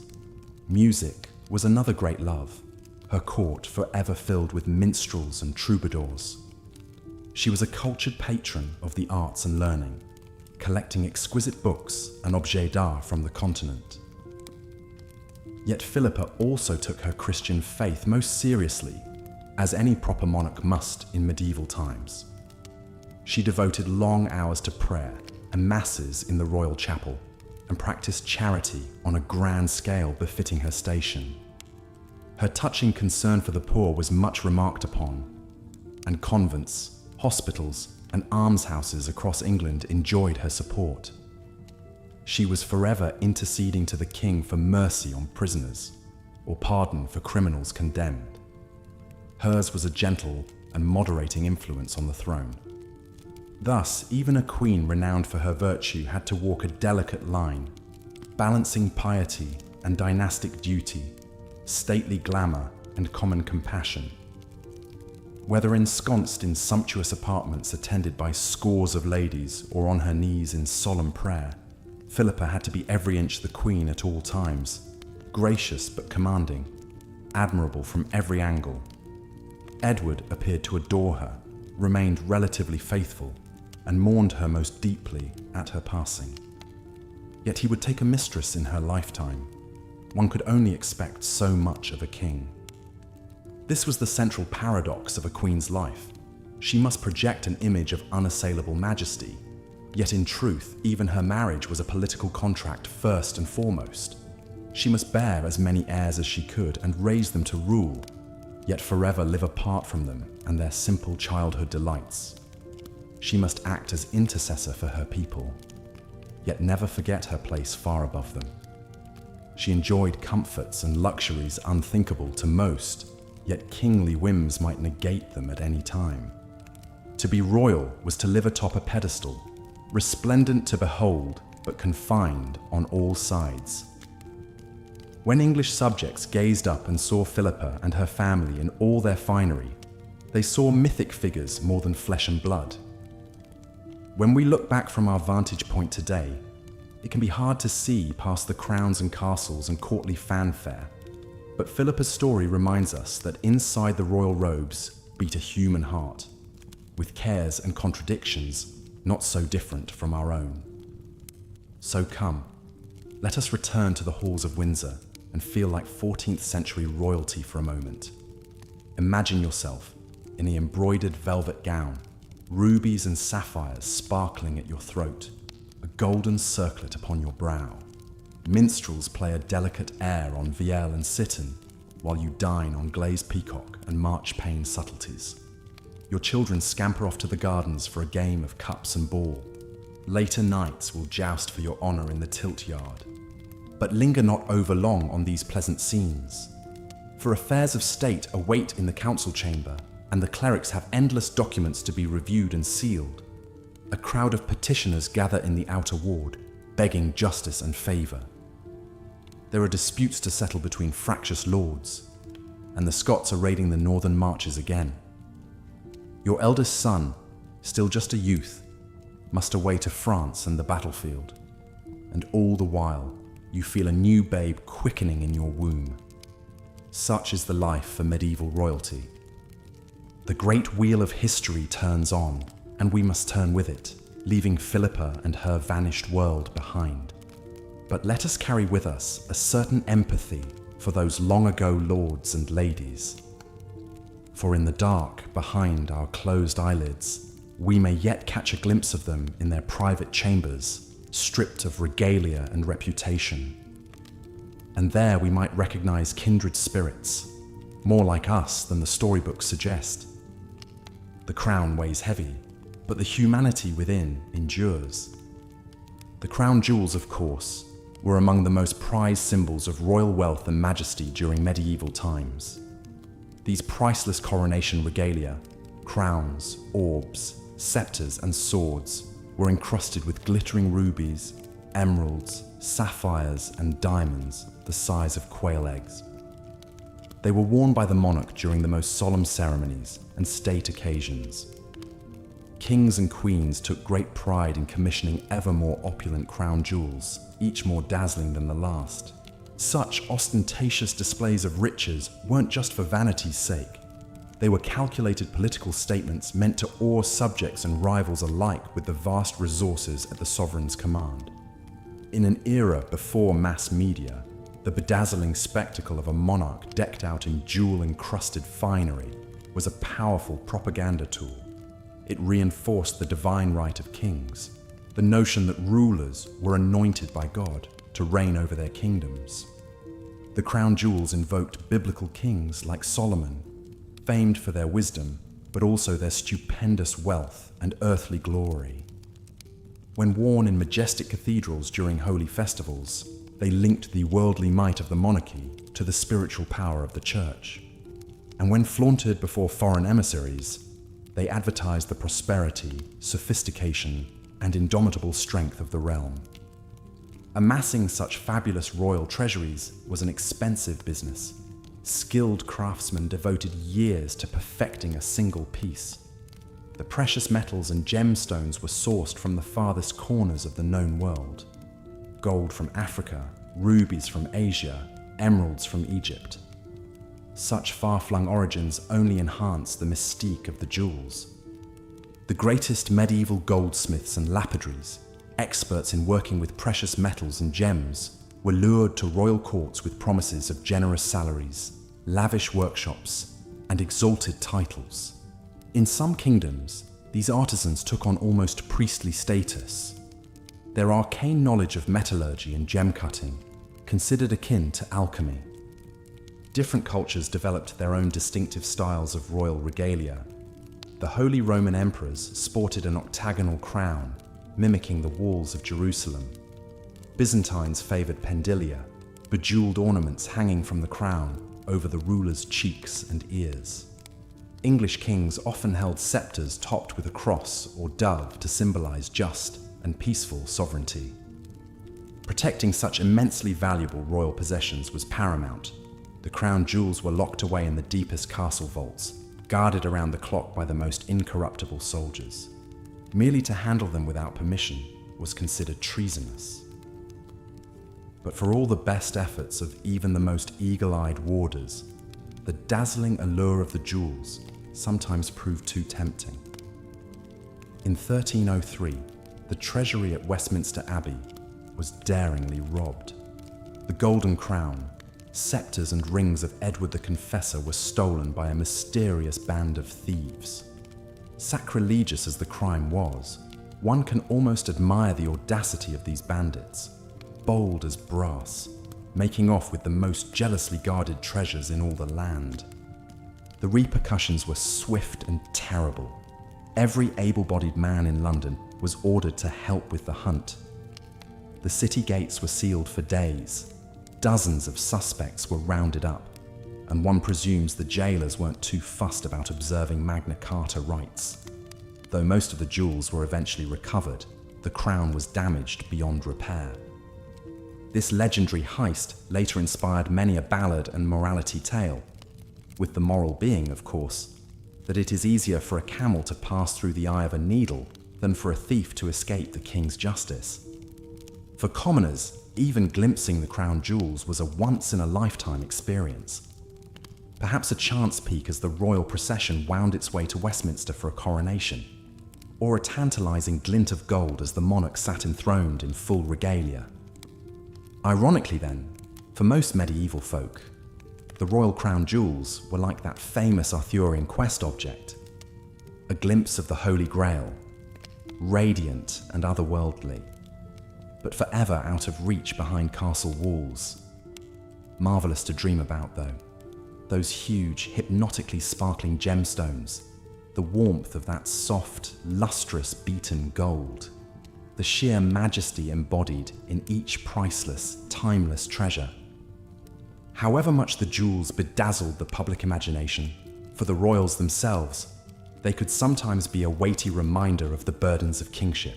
Music was another great love, her court forever filled with minstrels and troubadours. She was a cultured patron of the arts and learning, collecting exquisite books and objets d'art from the continent. Yet Philippa also took her Christian faith most seriously, as any proper monarch must in medieval times. She devoted long hours to prayer and masses in the royal chapel, and practiced charity on a grand scale befitting her station. Her touching concern for the poor was much remarked upon, and convents, hospitals, and almshouses across England enjoyed her support. She was forever interceding to the king for mercy on prisoners, or pardon for criminals condemned. Hers was a gentle and moderating influence on the throne. Thus, even a queen renowned for her virtue had to walk a delicate line, balancing piety and dynastic duty, stately glamour and common compassion. Whether ensconced in sumptuous apartments attended by scores of ladies or on her knees in solemn prayer, Philippa had to be every inch the queen at all times, gracious but commanding, admirable from every angle. Edward appeared to adore her, remained relatively faithful, and mourned her most deeply at her passing. Yet he would take a mistress in her lifetime. One could only expect so much of a king. This was the central paradox of a queen's life. She must project an image of unassailable majesty, yet in truth, even her marriage was a political contract first and foremost. She must bear as many heirs as she could and raise them to rule, yet forever live apart from them and their simple childhood delights. She must act as intercessor for her people, yet never forget her place far above them. She enjoyed comforts and luxuries unthinkable to most, yet kingly whims might negate them at any time. To be royal was to live atop a pedestal, resplendent to behold, but confined on all sides. When English subjects gazed up and saw Philippa and her family in all their finery, they saw mythic figures more than flesh and blood. When we look back from our vantage point today, it can be hard to see past the crowns and castles and courtly fanfare, but Philippa's story reminds us that inside the royal robes beat a human heart, with cares and contradictions not so different from our own. So come, let us return to the halls of Windsor and feel like 14th century royalty for a moment. Imagine yourself in the embroidered velvet gown, rubies and sapphires sparkling at your throat, a golden circlet upon your brow. Minstrels play a delicate air on vielle and cittern, while you dine on glazed peacock and marchpane subtleties. Your children scamper off to the gardens for a game of cups and ball. Later nights will joust for your honor in the tilt yard. But linger not over long on these pleasant scenes, for affairs of state await in the council chamber, and the clerics have endless documents to be reviewed and sealed. A crowd of petitioners gather in the outer ward, begging justice and favor. There are disputes to settle between fractious lords, and the Scots are raiding the northern marches again. Your eldest son, still just a youth, must away to France and the battlefield, and all the while you feel a new babe quickening in your womb. Such is the life for medieval royalty. The great wheel of history turns on, and we must turn with it, leaving Philippa and her vanished world behind. But let us carry with us a certain empathy for those long ago lords and ladies. For in the dark, behind our closed eyelids, we may yet catch a glimpse of them in their private chambers, stripped of regalia and reputation. And there we might recognize kindred spirits, more like us than the storybooks suggest. The crown weighs heavy, but the humanity within endures. The crown jewels, of course, were among the most prized symbols of royal wealth and majesty during medieval times. These priceless coronation regalia, crowns, orbs, scepters, and swords were encrusted with glittering rubies, emeralds, sapphires, and diamonds the size of quail eggs. They were worn by the monarch during the most solemn ceremonies and state occasions. Kings and queens took great pride in commissioning ever more opulent crown jewels, each more dazzling than the last. Such ostentatious displays of riches weren't just for vanity's sake. They were calculated political statements meant to awe subjects and rivals alike with the vast resources at the sovereign's command. In an era before mass media, the bedazzling spectacle of a monarch decked out in jewel-encrusted finery was a powerful propaganda tool. It reinforced the divine right of kings, the notion that rulers were anointed by God to reign over their kingdoms. The crown jewels invoked biblical kings like Solomon, famed for their wisdom, but also their stupendous wealth and earthly glory. When worn in majestic cathedrals during holy festivals, they linked the worldly might of the monarchy to the spiritual power of the church. And when flaunted before foreign emissaries, they advertised the prosperity, sophistication, and indomitable strength of the realm. Amassing such fabulous royal treasuries was an expensive business. Skilled craftsmen devoted years to perfecting a single piece. The precious metals and gemstones were sourced from the farthest corners of the known world. Gold from Africa, rubies from Asia, emeralds from Egypt. Such far-flung origins only enhance the mystique of the jewels. The greatest medieval goldsmiths and lapidaries, experts in working with precious metals and gems, were lured to royal courts with promises of generous salaries, lavish workshops, and exalted titles. In some kingdoms, these artisans took on almost priestly status. Their arcane knowledge of metallurgy and gem cutting, considered akin to alchemy. Different cultures developed their own distinctive styles of royal regalia. The Holy Roman emperors sported an octagonal crown, mimicking the walls of Jerusalem. Byzantines favored pendilia, bejeweled ornaments hanging from the crown over the ruler's cheeks and ears. English kings often held scepters topped with a cross or dove to symbolize just and peaceful sovereignty. Protecting such immensely valuable royal possessions was paramount. The crown jewels were locked away in the deepest castle vaults, guarded around the clock by the most incorruptible soldiers. Merely to handle them without permission was considered treasonous. But for all the best efforts of even the most eagle-eyed warders, the dazzling allure of the jewels sometimes proved too tempting. In 1303, the treasury at Westminster Abbey was daringly robbed. The golden crown, scepters and rings of Edward the Confessor were stolen by a mysterious band of thieves. Sacrilegious as the crime was, one can almost admire the audacity of these bandits, bold as brass, making off with the most jealously guarded treasures in all the land. The repercussions were swift and terrible. Every able-bodied man in London was ordered to help with the hunt. The city gates were sealed for days. Dozens of suspects were rounded up, and one presumes the jailers weren't too fussed about observing Magna Carta rights. Though most of the jewels were eventually recovered, the crown was damaged beyond repair. This legendary heist later inspired many a ballad and morality tale, with the moral being, of course, that it is easier for a camel to pass through the eye of a needle than for a thief to escape the king's justice. For commoners, even glimpsing the crown jewels was a once-in-a-lifetime experience. Perhaps a chance peek as the royal procession wound its way to Westminster for a coronation, or a tantalizing glint of gold as the monarch sat enthroned in full regalia. Ironically then, For most medieval folk, the royal crown jewels were like that famous Arthurian quest object, a glimpse of the Holy Grail, radiant and otherworldly, but forever out of reach behind castle walls. Marvelous to dream about, though. Those huge, hypnotically sparkling gemstones, the warmth of that soft, lustrous beaten gold, the sheer majesty embodied in each priceless, timeless treasure. However much the jewels bedazzled the public imagination, for the royals themselves, they could sometimes be a weighty reminder of the burdens of kingship.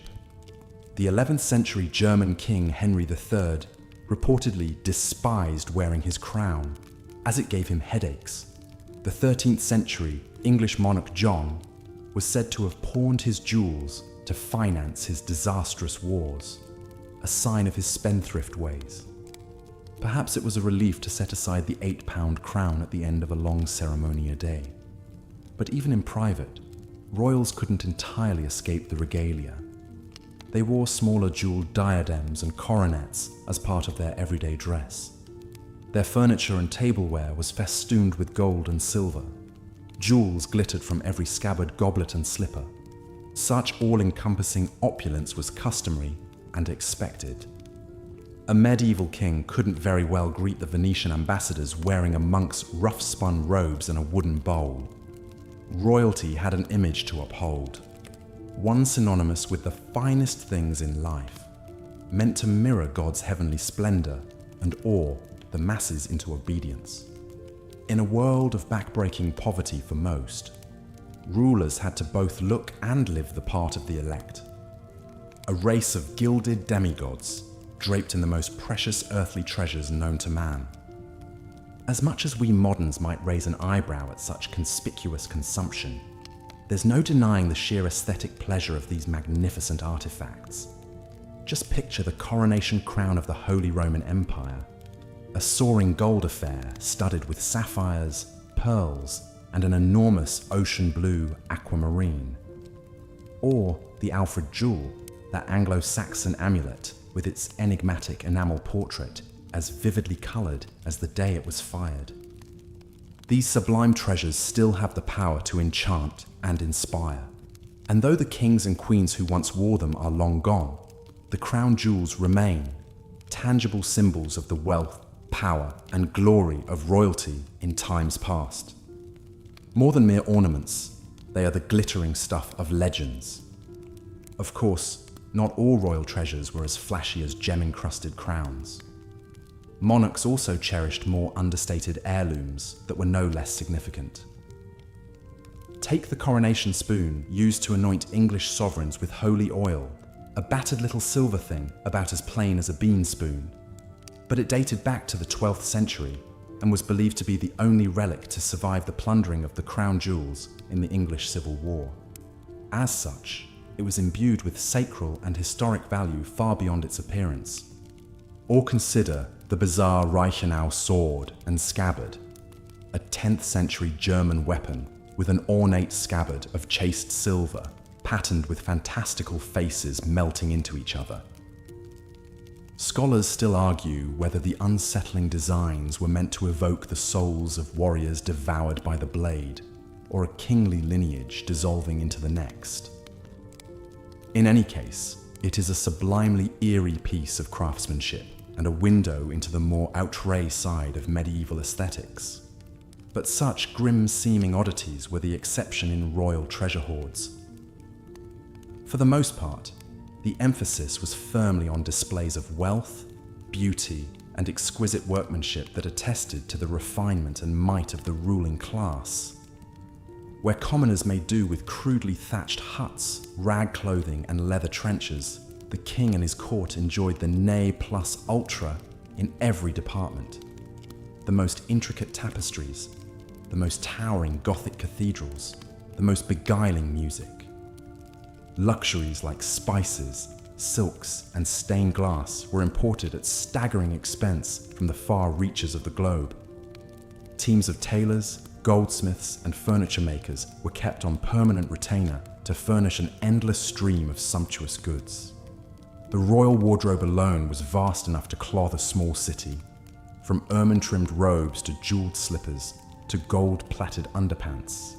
The 11th century German king Henry III reportedly despised wearing his crown, as it gave him headaches. The 13th century English monarch John was said to have pawned his jewels to finance his disastrous wars, a sign of his spendthrift ways. Perhaps it was a relief to set aside the £8 crown at the end of a long ceremony a day. But even in private, royals couldn't entirely escape the regalia. They wore smaller jeweled diadems and coronets as part of their everyday dress. Their furniture and tableware was festooned with gold and silver. Jewels glittered from every scabbard, goblet and slipper. Such all-encompassing opulence was customary and expected. A medieval king couldn't very well greet the Venetian ambassadors wearing a monk's rough-spun robes and a wooden bowl. Royalty had an image to uphold, one synonymous with the finest things in life, meant to mirror God's heavenly splendor and awe the masses into obedience. In a world of backbreaking poverty for most, rulers had to both look and live the part of the elect. A race of gilded demigods, draped in the most precious earthly treasures known to man. As much as we moderns might raise an eyebrow at such conspicuous consumption, there's no denying the sheer aesthetic pleasure of these magnificent artifacts. Just picture the coronation crown of the Holy Roman Empire, a soaring gold affair studded with sapphires, pearls, and an enormous ocean blue aquamarine. Or the Alfred Jewel, that Anglo-Saxon amulet with its enigmatic enamel portrait as vividly coloured as the day it was fired. These sublime treasures still have the power to enchant and inspire. And though the kings and queens who once wore them are long gone, the crown jewels remain, tangible symbols of the wealth, power, and glory of royalty in times past. More than mere ornaments, they are the glittering stuff of legends. Of course, not all royal treasures were as flashy as gem-encrusted crowns. Monarchs also cherished more understated heirlooms that were no less significant. Take the coronation spoon used to anoint English sovereigns with holy oil, a battered little silver thing about as plain as a bean spoon. But it dated back to the 12th century and was believed to be the only relic to survive the plundering of the crown jewels in the English Civil War. As such, it was imbued with sacral and historic value far beyond its appearance. Or consider the bizarre Reichenau sword and scabbard, a 10th century German weapon with an ornate scabbard of chased silver, patterned with fantastical faces melting into each other. Scholars still argue whether the unsettling designs were meant to evoke the souls of warriors devoured by the blade, or a kingly lineage dissolving into the next. In any case, it is a sublimely eerie piece of craftsmanship and a window into the more outre side of medieval aesthetics. But such grim-seeming oddities were the exception in royal treasure hoards. For the most part, the emphasis was firmly on displays of wealth, beauty, and exquisite workmanship that attested to the refinement and might of the ruling class. Where commoners made do with crudely thatched huts, rag clothing, and leather trenchers, the king and his court enjoyed the ne plus ultra in every department. The most intricate tapestries, the most towering Gothic cathedrals, the most beguiling music. Luxuries like spices, silks, and stained glass were imported at staggering expense from the far reaches of the globe. Teams of tailors, goldsmiths, and furniture makers were kept on permanent retainer to furnish an endless stream of sumptuous goods. The royal wardrobe alone was vast enough to clothe a small city. from ermine-trimmed robes to jeweled slippers to gold-plaited underpants.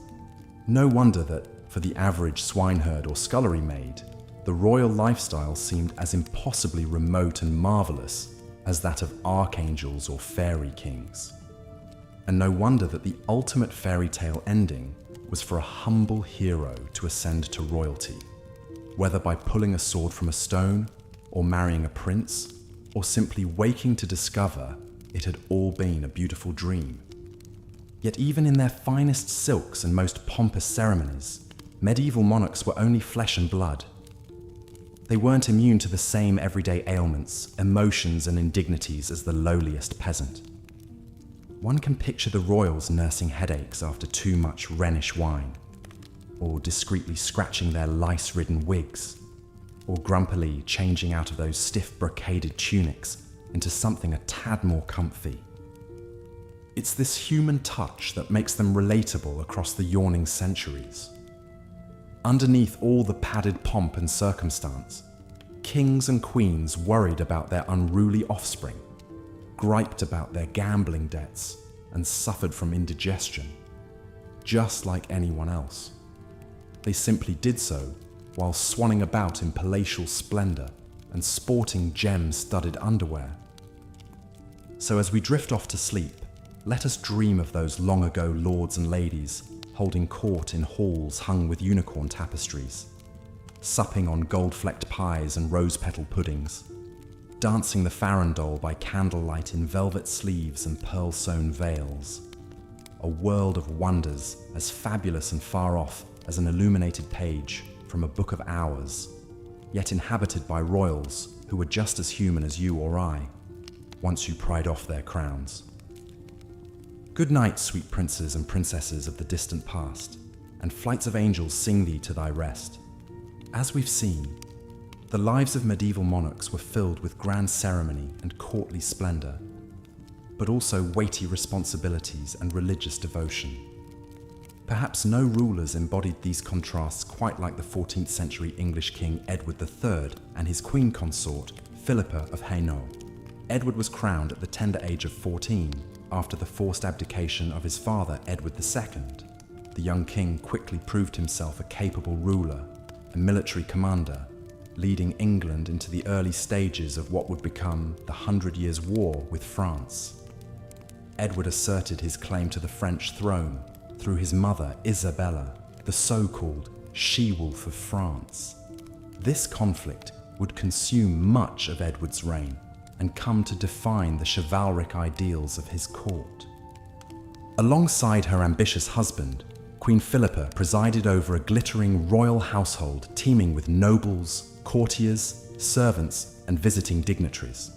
No wonder that, for the average swineherd or scullery maid, the royal lifestyle seemed as impossibly remote and marvelous as that of archangels or fairy kings. And no wonder that the ultimate fairy tale ending was for a humble hero to ascend to royalty, whether by pulling a sword from a stone, or marrying a prince, or simply waking to discover it had all been a beautiful dream. Yet even in their finest silks and most pompous ceremonies, medieval monarchs were only flesh and blood. They weren't immune to the same everyday ailments, emotions and indignities as the lowliest peasant. One can picture the royals nursing headaches after too much Rhenish wine, or discreetly scratching their lice-ridden wigs, or grumpily changing out of those stiff brocaded tunics into something a tad more comfy. It's this human touch that makes them relatable across the yawning centuries. Underneath all the padded pomp and circumstance, kings and queens worried about their unruly offspring, griped about their gambling debts, and suffered from indigestion, just like anyone else. They simply did so while swanning about in palatial splendor and sporting gem-studded underwear. So as we drift off to sleep, let us dream of those long-ago lords and ladies holding court in halls hung with unicorn tapestries, supping on gold-flecked pies and rose-petal puddings, dancing the farandole by candlelight in velvet sleeves and pearl-sewn veils. A world of wonders as fabulous and far off as an illuminated page from a book of hours, yet inhabited by royals who were just as human as you or I, once you pried off their crowns. Good night, sweet princes and princesses of the distant past, and flights of angels sing thee to thy rest. As we've seen, the lives of medieval monarchs were filled with grand ceremony and courtly splendor, but also weighty responsibilities and religious devotion. Perhaps no rulers embodied these contrasts quite like the 14th century English King Edward III and his queen consort, Philippa of Hainault. Edward was crowned at the tender age of 14 after the forced abdication of his father, Edward II. The young king quickly proved himself a capable ruler, a military commander, leading England into the early stages of what would become the 100 Years' War with France. Edward asserted his claim to the French throne through his mother, Isabella, the so-called she-wolf of France. This conflict would consume much of Edward's reign and come to define the chivalric ideals of his court. Alongside her ambitious husband, Queen Philippa presided over a glittering royal household teeming with nobles, courtiers, servants, and visiting dignitaries.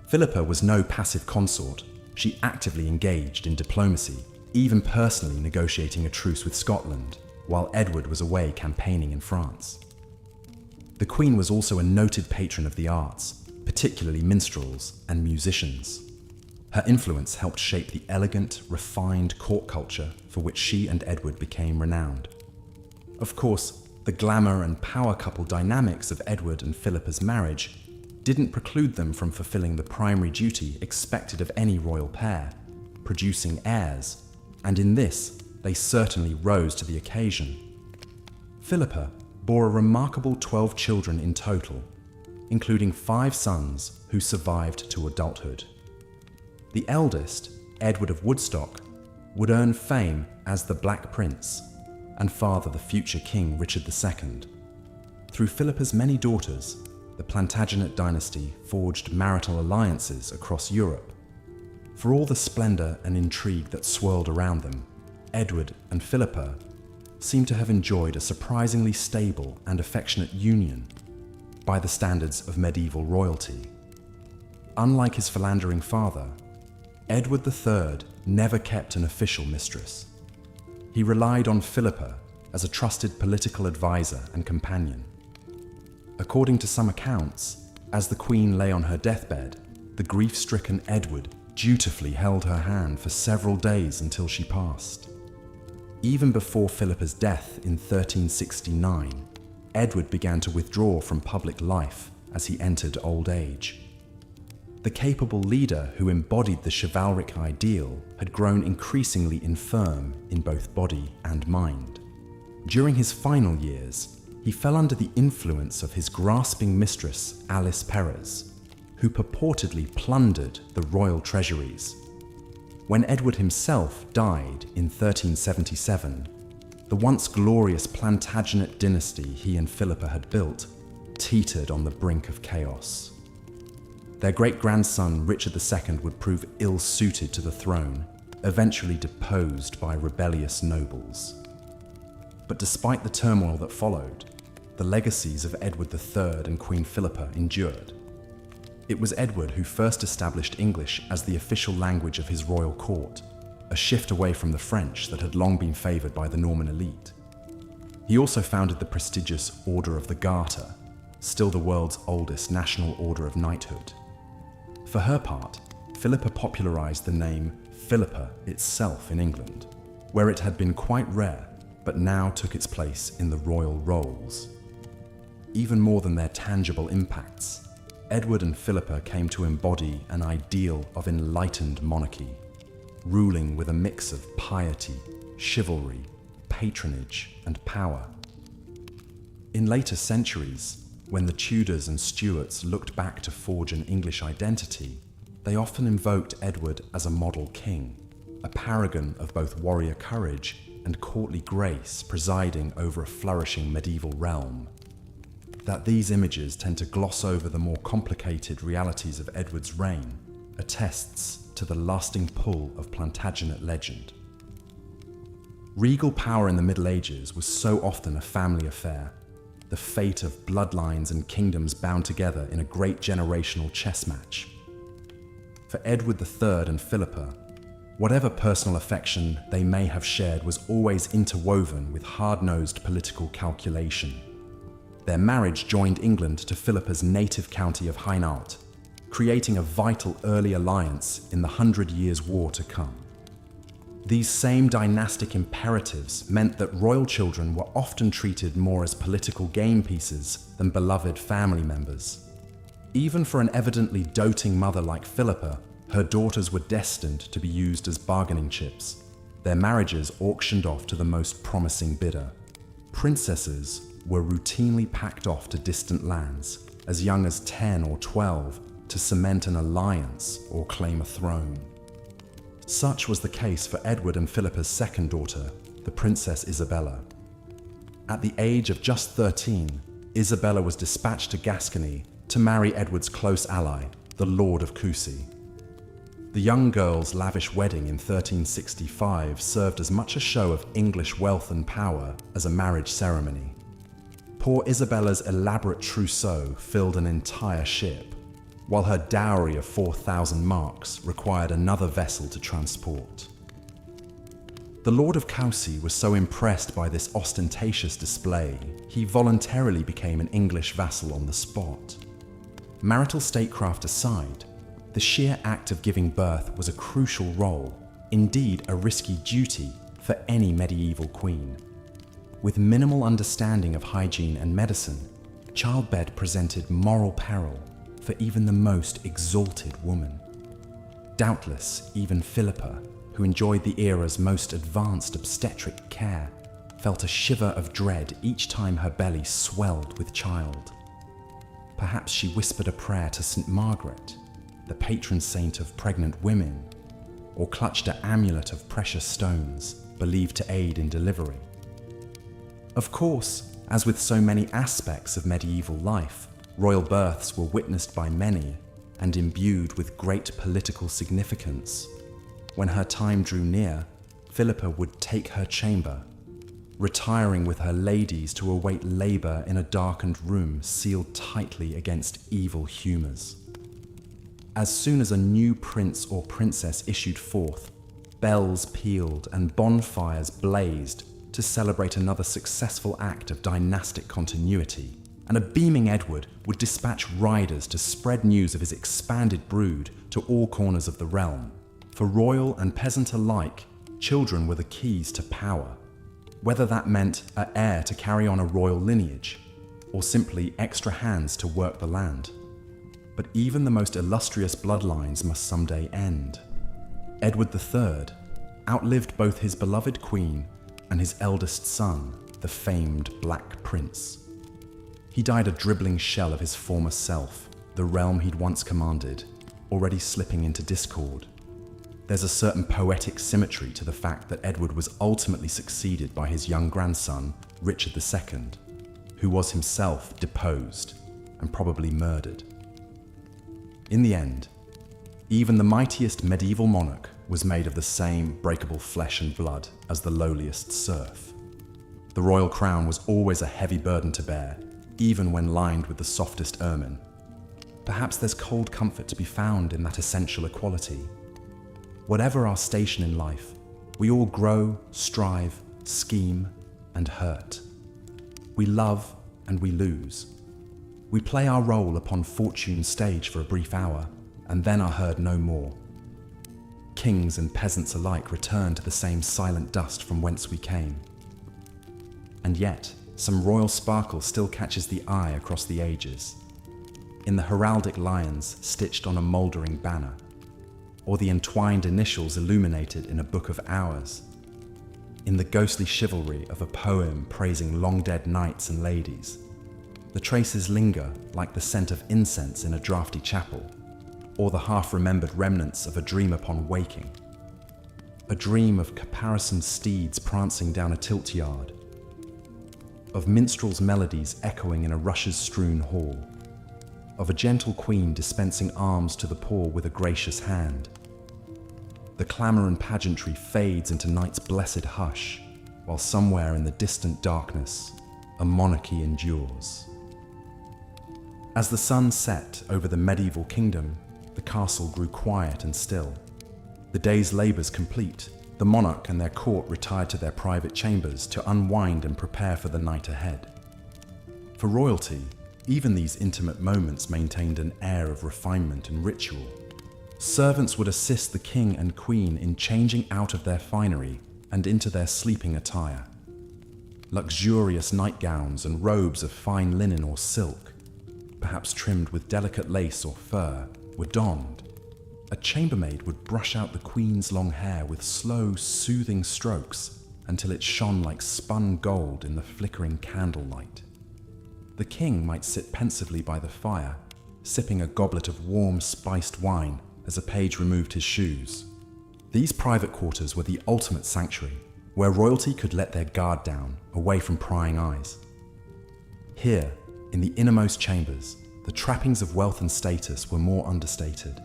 Philippa was no passive consort. She actively engaged in diplomacy, even personally negotiating a truce with Scotland, while Edward was away campaigning in France. The Queen was also a noted patron of the arts, particularly minstrels and musicians. Her influence helped shape the elegant, refined court culture for which she and Edward became renowned. Of course, the glamour and power couple dynamics of Edward and Philippa's marriage didn't preclude them from fulfilling the primary duty expected of any royal pair, producing heirs, and in this, they certainly rose to the occasion. Philippa bore a remarkable 12 children in total, including 5 sons who survived to adulthood. The eldest, Edward of Woodstock, would earn fame as the Black Prince and father the future King Richard II. Through Philippa's many daughters, the Plantagenet dynasty forged marital alliances across Europe. For all the splendor and intrigue that swirled around them, Edward and Philippa seem to have enjoyed a surprisingly stable and affectionate union by the standards of medieval royalty. Unlike his philandering father, Edward III never kept an official mistress. He relied on Philippa as a trusted political advisor and companion. According to some accounts, as the Queen lay on her deathbed, the grief-stricken Edward dutifully held her hand for several days until she passed. Even before Philippa's death in 1369, Edward began to withdraw from public life as he entered old age. The capable leader who embodied the chivalric ideal had grown increasingly infirm in both body and mind. During his final years, he fell under the influence of his grasping mistress, Alice Perez, who purportedly plundered the royal treasuries. When Edward himself died in 1377, the once glorious Plantagenet dynasty he and Philippa had built teetered on the brink of chaos. Their great-grandson Richard II would prove ill-suited to the throne, eventually deposed by rebellious nobles. But despite the turmoil that followed, the legacies of Edward III and Queen Philippa endured. It was Edward who first established English as the official language of his royal court, a shift away from the French that had long been favoured by the Norman elite. He also founded the prestigious Order of the Garter, still the world's oldest national order of knighthood. For her part, Philippa popularised the name Philippa itself in England, where it had been quite rare, but now took its place in the royal rolls. Even more than their tangible impacts, Edward and Philippa came to embody an ideal of enlightened monarchy, ruling with a mix of piety, chivalry, patronage, and power. In later centuries, when the Tudors and Stuarts looked back to forge an English identity, they often invoked Edward as a model king, a paragon of both warrior courage and courtly grace presiding over a flourishing medieval realm. That these images tend to gloss over the more complicated realities of Edward's reign attests to the lasting pull of Plantagenet legend. Regal power in the Middle Ages was so often a family affair, the fate of bloodlines and kingdoms bound together in a great generational chess match. For Edward III and Philippa, whatever personal affection they may have shared was always interwoven with hard-nosed political calculation. Their marriage joined England to Philippa's native county of Hainaut, creating a vital early alliance in the 100 Years' War to come. These same dynastic imperatives meant that royal children were often treated more as political game pieces than beloved family members. Even for an evidently doting mother like Philippa, her daughters were destined to be used as bargaining chips, their marriages auctioned off to the most promising bidder. Princesses were routinely packed off to distant lands, as young as 10 or 12, to cement an alliance or claim a throne. Such was the case for Edward and Philippa's second daughter, the Princess Isabella. At the age of just 13, Isabella was dispatched to Gascony to marry Edward's close ally, the Lord of Coucy. The young girl's lavish wedding in 1365 served as much a show of English wealth and power as a marriage ceremony. Poor Isabella's elaborate trousseau filled an entire ship, while her dowry of 4,000 marks required another vessel to transport. The Lord of Coucy was so impressed by this ostentatious display, he voluntarily became an English vassal on the spot. Marital statecraft aside, the sheer act of giving birth was a crucial role, indeed a risky duty, for any medieval queen. With minimal understanding of hygiene and medicine, childbed presented moral peril for even the most exalted woman. Doubtless, even Philippa, who enjoyed the era's most advanced obstetric care, felt a shiver of dread each time her belly swelled with child. Perhaps she whispered a prayer to St. Margaret, the patron saint of pregnant women, or clutched an amulet of precious stones believed to aid in delivery. Of course, as with so many aspects of medieval life, royal births were witnessed by many and imbued with great political significance. When her time drew near, Philippa would take her chamber, retiring with her ladies to await labour in a darkened room sealed tightly against evil humours. As soon as a new prince or princess issued forth, bells pealed and bonfires blazed to celebrate another successful act of dynastic continuity, and a beaming Edward would dispatch riders to spread news of his expanded brood to all corners of the realm. For royal and peasant alike, children were the keys to power, whether that meant an heir to carry on a royal lineage, or simply extra hands to work the land. But even the most illustrious bloodlines must someday end. Edward III outlived both his beloved queen and his eldest son, the famed Black Prince. He died a dribbling shell of his former self, the realm he'd once commanded, already slipping into discord. There's a certain poetic symmetry to the fact that Edward was ultimately succeeded by his young grandson, Richard II, who was himself deposed and probably murdered. In the end, even the mightiest medieval monarch was made of the same breakable flesh and blood as the lowliest serf. The royal crown was always a heavy burden to bear, even when lined with the softest ermine. Perhaps there's cold comfort to be found in that essential equality. Whatever our station in life, we all grow, strive, scheme, and hurt. We love and we lose. We play our role upon fortune's stage for a brief hour, and then are heard no more. Kings and peasants alike return to the same silent dust from whence we came. And yet, some royal sparkle still catches the eye across the ages. In the heraldic lions stitched on a mouldering banner, or the entwined initials illuminated in a book of hours, in the ghostly chivalry of a poem praising long-dead knights and ladies. The traces linger like the scent of incense in a draughty chapel, or the half-remembered remnants of a dream upon waking. A dream of caparisoned steeds prancing down a tilt yard, of minstrels' melodies echoing in a rushes-strewn hall, of a gentle queen dispensing alms to the poor with a gracious hand. The clamour and pageantry fades into night's blessed hush, while somewhere in the distant darkness, a monarchy endures. As the sun set over the medieval kingdom, the castle grew quiet and still. The day's labours complete, the monarch and their court retired to their private chambers to unwind and prepare for the night ahead. For royalty, even these intimate moments maintained an air of refinement and ritual. Servants would assist the king and queen in changing out of their finery and into their sleeping attire. Luxurious nightgowns and robes of fine linen or silk, perhaps trimmed with delicate lace or fur, were donned. A chambermaid would brush out the queen's long hair with slow, soothing strokes until it shone like spun gold in the flickering candlelight. The king might sit pensively by the fire, sipping a goblet of warm, spiced wine as a page removed his shoes. These private quarters were the ultimate sanctuary, where royalty could let their guard down, away from prying eyes. Here, in the innermost chambers, the trappings of wealth and status were more understated.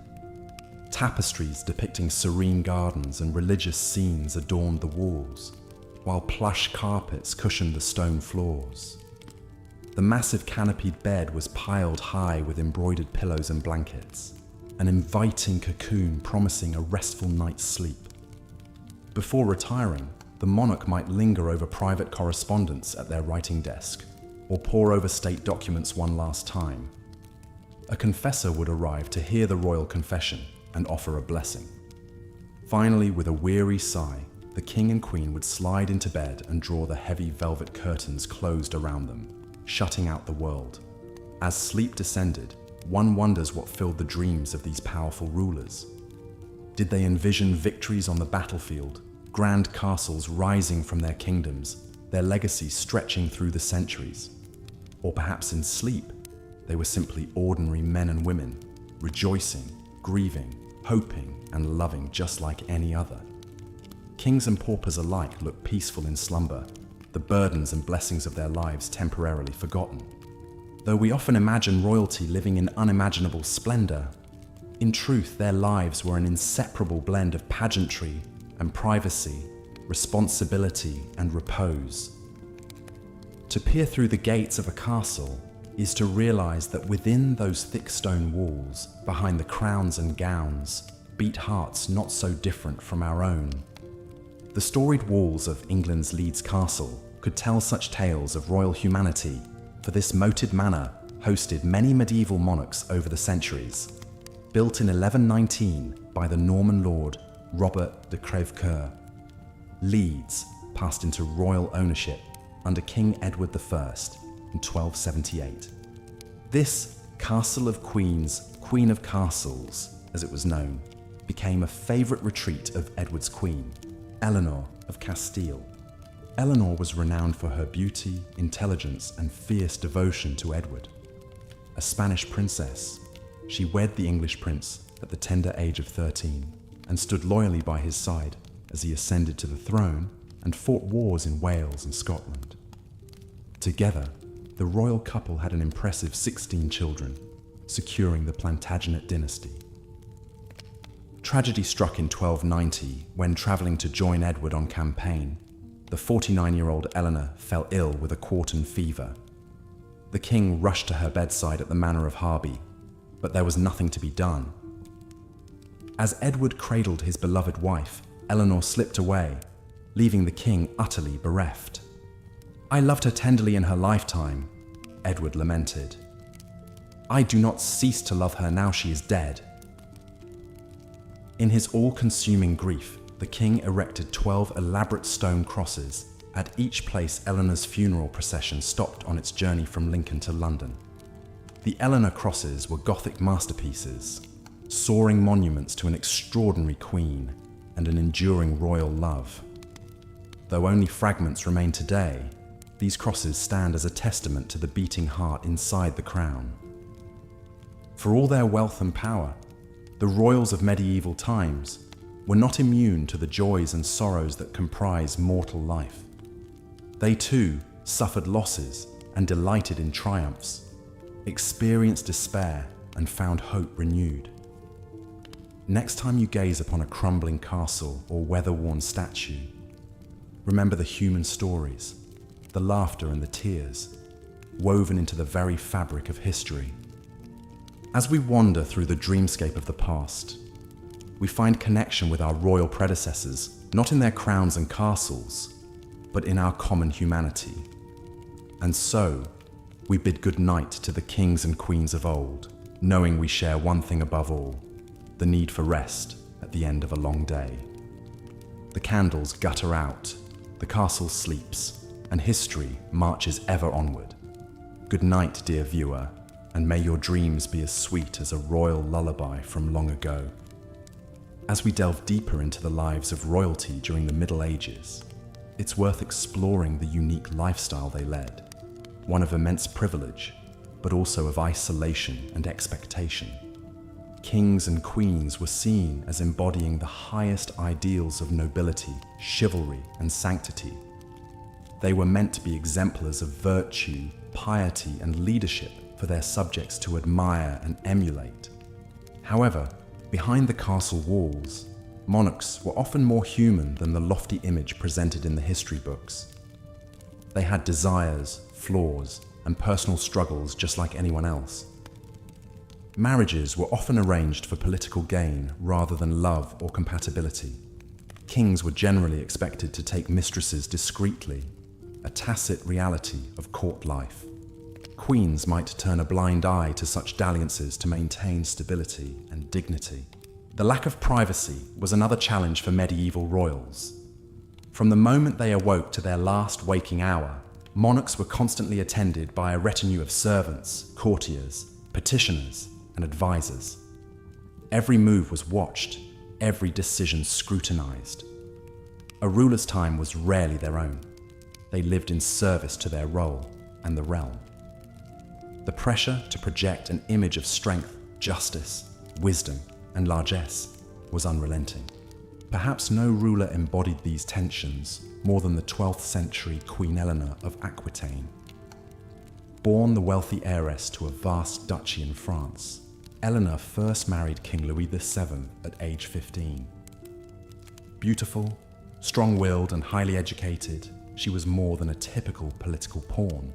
Tapestries depicting serene gardens and religious scenes adorned the walls, while plush carpets cushioned the stone floors. The massive canopied bed was piled high with embroidered pillows and blankets, an inviting cocoon promising a restful night's sleep. Before retiring, the monarch might linger over private correspondence at their writing desk, or pore over state documents one last time. A confessor would arrive to hear the royal confession and offer a blessing. Finally, with a weary sigh, the king and queen would slide into bed and draw the heavy velvet curtains closed around them, shutting out the world. As sleep descended, one wonders what filled the dreams of these powerful rulers. Did they envision victories on the battlefield, grand castles rising from their kingdoms, their legacy stretching through the centuries? Or perhaps in sleep, they were simply ordinary men and women, rejoicing, grieving, hoping, and loving just like any other. Kings and paupers alike look peaceful in slumber, the burdens and blessings of their lives temporarily forgotten. Though we often imagine royalty living in unimaginable splendor, in truth their lives were an inseparable blend of pageantry and privacy, responsibility and repose. To peer through the gates of a castle is to realize that within those thick stone walls, behind the crowns and gowns, beat hearts not so different from our own. The storied walls of England's Leeds Castle could tell such tales of royal humanity, for this moated manor hosted many medieval monarchs over the centuries. Built in 1119 by the Norman lord Robert de Crèvecoeur, Leeds passed into royal ownership under King Edward I in 1278. This Castle of Queens, Queen of Castles, as it was known, became a favourite retreat of Edward's queen, Eleanor of Castile. Eleanor was renowned for her beauty, intelligence, and fierce devotion to Edward. A Spanish princess, she wed the English prince at the tender age of 13 and stood loyally by his side as he ascended to the throne and fought wars in Wales and Scotland. Together, the royal couple had an impressive 16 children, securing the Plantagenet dynasty. Tragedy struck in 1290 when, travelling to join Edward on campaign, the 49-year-old Eleanor fell ill with a quartan fever. The king rushed to her bedside at the Manor of Harby, but there was nothing to be done. As Edward cradled his beloved wife, Eleanor slipped away, leaving the king utterly bereft. "I loved her tenderly in her lifetime," Edward lamented. "I do not cease to love her now she is dead." In his all-consuming grief, the king erected 12 elaborate stone crosses at each place Eleanor's funeral procession stopped on its journey from Lincoln to London. The Eleanor crosses were Gothic masterpieces, soaring monuments to an extraordinary queen and an enduring royal love. Though only fragments remain today, these crosses stand as a testament to the beating heart inside the crown. For all their wealth and power, the royals of medieval times were not immune to the joys and sorrows that comprise mortal life. They too suffered losses and delighted in triumphs, experienced despair and found hope renewed. Next time you gaze upon a crumbling castle or weather-worn statue, remember the human stories, the laughter and the tears, woven into the very fabric of history. As we wander through the dreamscape of the past, we find connection with our royal predecessors, not in their crowns and castles, but in our common humanity. And so, we bid good night to the kings and queens of old, knowing we share one thing above all, the need for rest at the end of a long day. The candles gutter out, the castle sleeps, and history marches ever onward. Good night, dear viewer, and may your dreams be as sweet as a royal lullaby from long ago. As we delve deeper into the lives of royalty during the Middle Ages, it's worth exploring the unique lifestyle they led, one of immense privilege, but also of isolation and expectation. Kings and queens were seen as embodying the highest ideals of nobility, chivalry, and sanctity. They were meant to be exemplars of virtue, piety, and leadership for their subjects to admire and emulate. However, behind the castle walls, monarchs were often more human than the lofty image presented in the history books. They had desires, flaws, and personal struggles just like anyone else. Marriages were often arranged for political gain rather than love or compatibility. Kings were generally expected to take mistresses discreetly, a tacit reality of court life. Queens might turn a blind eye to such dalliances to maintain stability and dignity. The lack of privacy was another challenge for medieval royals. From the moment they awoke to their last waking hour, monarchs were constantly attended by a retinue of servants, courtiers, petitioners, and advisors. Every move was watched, every decision scrutinized. A ruler's time was rarely their own. They lived in service to their role and the realm. The pressure to project an image of strength, justice, wisdom, and largesse was unrelenting. Perhaps no ruler embodied these tensions more than the 12th century Queen Eleanor of Aquitaine. Born the wealthy heiress to a vast duchy in France, Eleanor first married King Louis VII at age 15. Beautiful, strong-willed, and highly educated, she was more than a typical political pawn.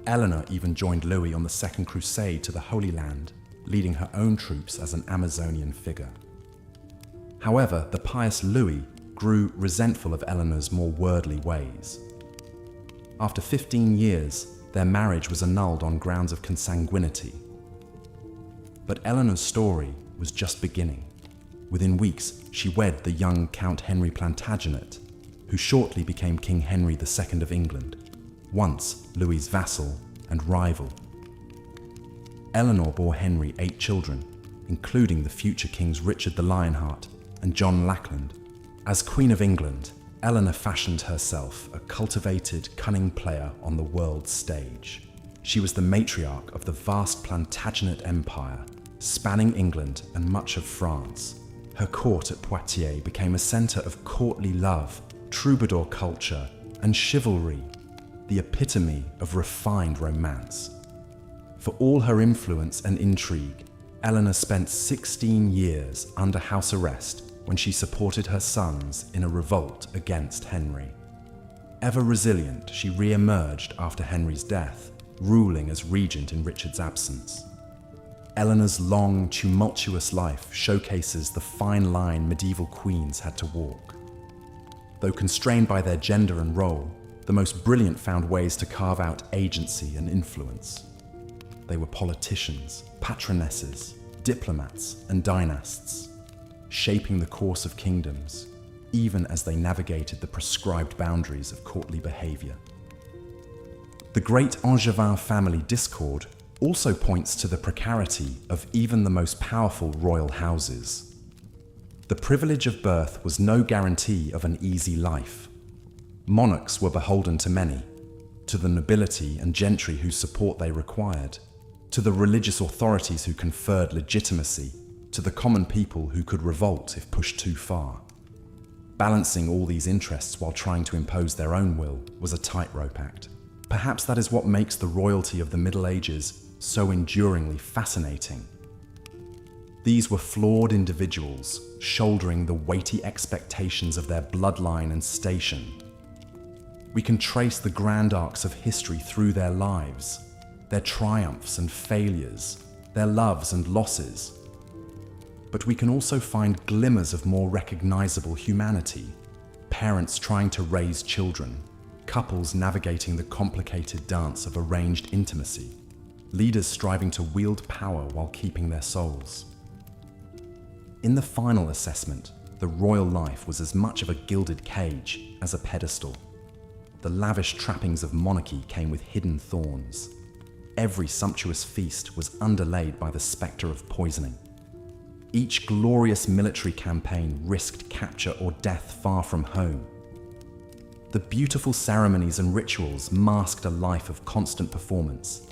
Eleanor even joined Louis on the Second Crusade to the Holy Land, leading her own troops as an Amazonian figure. However, the pious Louis grew resentful of Eleanor's more worldly ways. After 15 years, their marriage was annulled on grounds of consanguinity. But Eleanor's story was just beginning. Within weeks, she wed the young Count Henry Plantagenet, who shortly became King Henry II of England, once Louis's vassal and rival. Eleanor bore Henry 8 children, including the future kings Richard the Lionheart and John Lackland. As Queen of England, Eleanor fashioned herself a cultivated, cunning player on the world's stage. She was the matriarch of the vast Plantagenet Empire, spanning England and much of France. Her court at Poitiers became a centre of courtly love, troubadour culture, and chivalry, the epitome of refined romance. For all her influence and intrigue, Eleanor spent 16 years under house arrest when she supported her sons in a revolt against Henry. Ever resilient, she re-emerged after Henry's death, ruling as regent in Richard's absence. Eleanor's long, tumultuous life showcases the fine line medieval queens had to walk. Though constrained by their gender and role, the most brilliant found ways to carve out agency and influence. They were politicians, patronesses, diplomats, and dynasts, shaping the course of kingdoms, even as they navigated the prescribed boundaries of courtly behavior. The great Angevin family discord also points to the precarity of even the most powerful royal houses. The privilege of birth was no guarantee of an easy life. Monarchs were beholden to many, to the nobility and gentry whose support they required, to the religious authorities who conferred legitimacy, to the common people who could revolt if pushed too far. Balancing all these interests while trying to impose their own will was a tightrope act. Perhaps that is what makes the royalty of the Middle Ages so enduringly fascinating. These were flawed individuals, shouldering the weighty expectations of their bloodline and station. We can trace the grand arcs of history through their lives, their triumphs and failures, their loves and losses. But we can also find glimmers of more recognizable humanity, parents trying to raise children, couples navigating the complicated dance of arranged intimacy, leaders striving to wield power while keeping their souls. In the final assessment, the royal life was as much of a gilded cage as a pedestal. The lavish trappings of monarchy came with hidden thorns. Every sumptuous feast was underlaid by the spectre of poisoning. Each glorious military campaign risked capture or death far from home. The beautiful ceremonies and rituals masked a life of constant performance.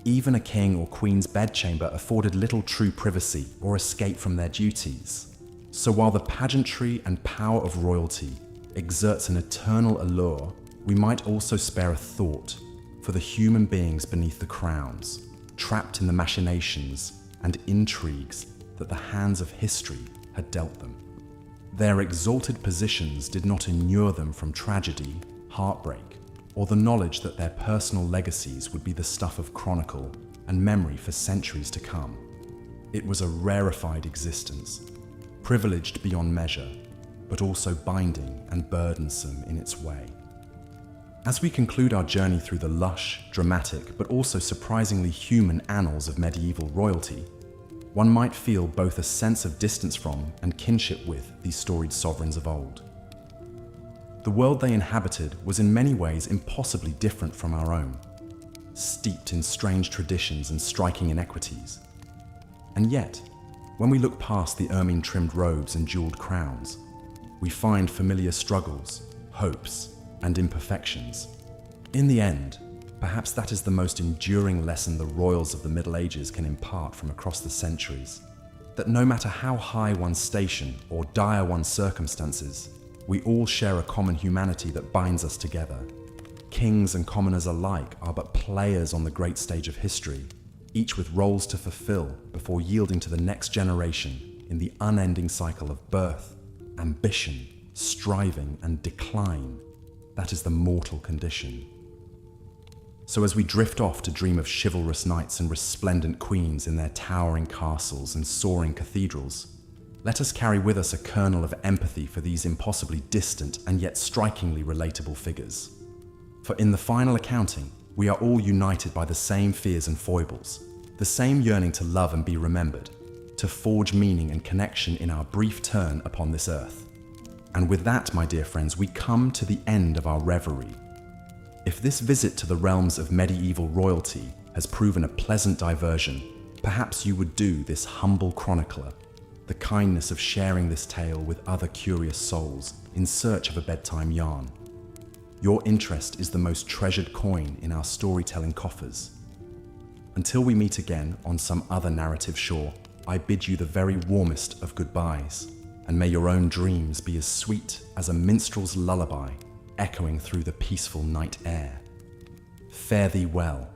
Even a king or queen's bedchamber afforded little true privacy or escape from their duties. So while the pageantry and power of royalty exerts an eternal allure, we might also spare a thought for the human beings beneath the crowns, trapped in the machinations and intrigues that the hands of history had dealt them. Their exalted positions did not inure them from tragedy, heartbreak, or the knowledge that their personal legacies would be the stuff of chronicle and memory for centuries to come. It was a rarefied existence, privileged beyond measure, but also binding and burdensome in its way. As we conclude our journey through the lush, dramatic, but also surprisingly human annals of medieval royalty, one might feel both a sense of distance from and kinship with these storied sovereigns of old. The world they inhabited was in many ways impossibly different from our own, steeped in strange traditions and striking inequities. And yet, when we look past the ermine-trimmed robes and jeweled crowns, we find familiar struggles, hopes, and imperfections. In the end, perhaps that is the most enduring lesson the royals of the Middle Ages can impart from across the centuries, that no matter how high one's station or dire one's circumstances, we all share a common humanity that binds us together. Kings and commoners alike are but players on the great stage of history, each with roles to fulfill before yielding to the next generation in the unending cycle of birth, ambition, striving, and decline that is the mortal condition. So as we drift off to dream of chivalrous knights and resplendent queens in their towering castles and soaring cathedrals, let us carry with us a kernel of empathy for these impossibly distant and yet strikingly relatable figures. For in the final accounting, we are all united by the same fears and foibles, the same yearning to love and be remembered, to forge meaning and connection in our brief turn upon this earth. And with that, my dear friends, we come to the end of our reverie. If this visit to the realms of medieval royalty has proven a pleasant diversion, Perhaps you would do this humble chronicler the kindness of sharing this tale with other curious souls in search of a bedtime yarn. Your interest is the most treasured coin in our storytelling coffers. Until we meet again on some other narrative shore, I bid you the very warmest of goodbyes, and may your own dreams be as sweet as a minstrel's lullaby echoing through the peaceful night air. Fare thee well.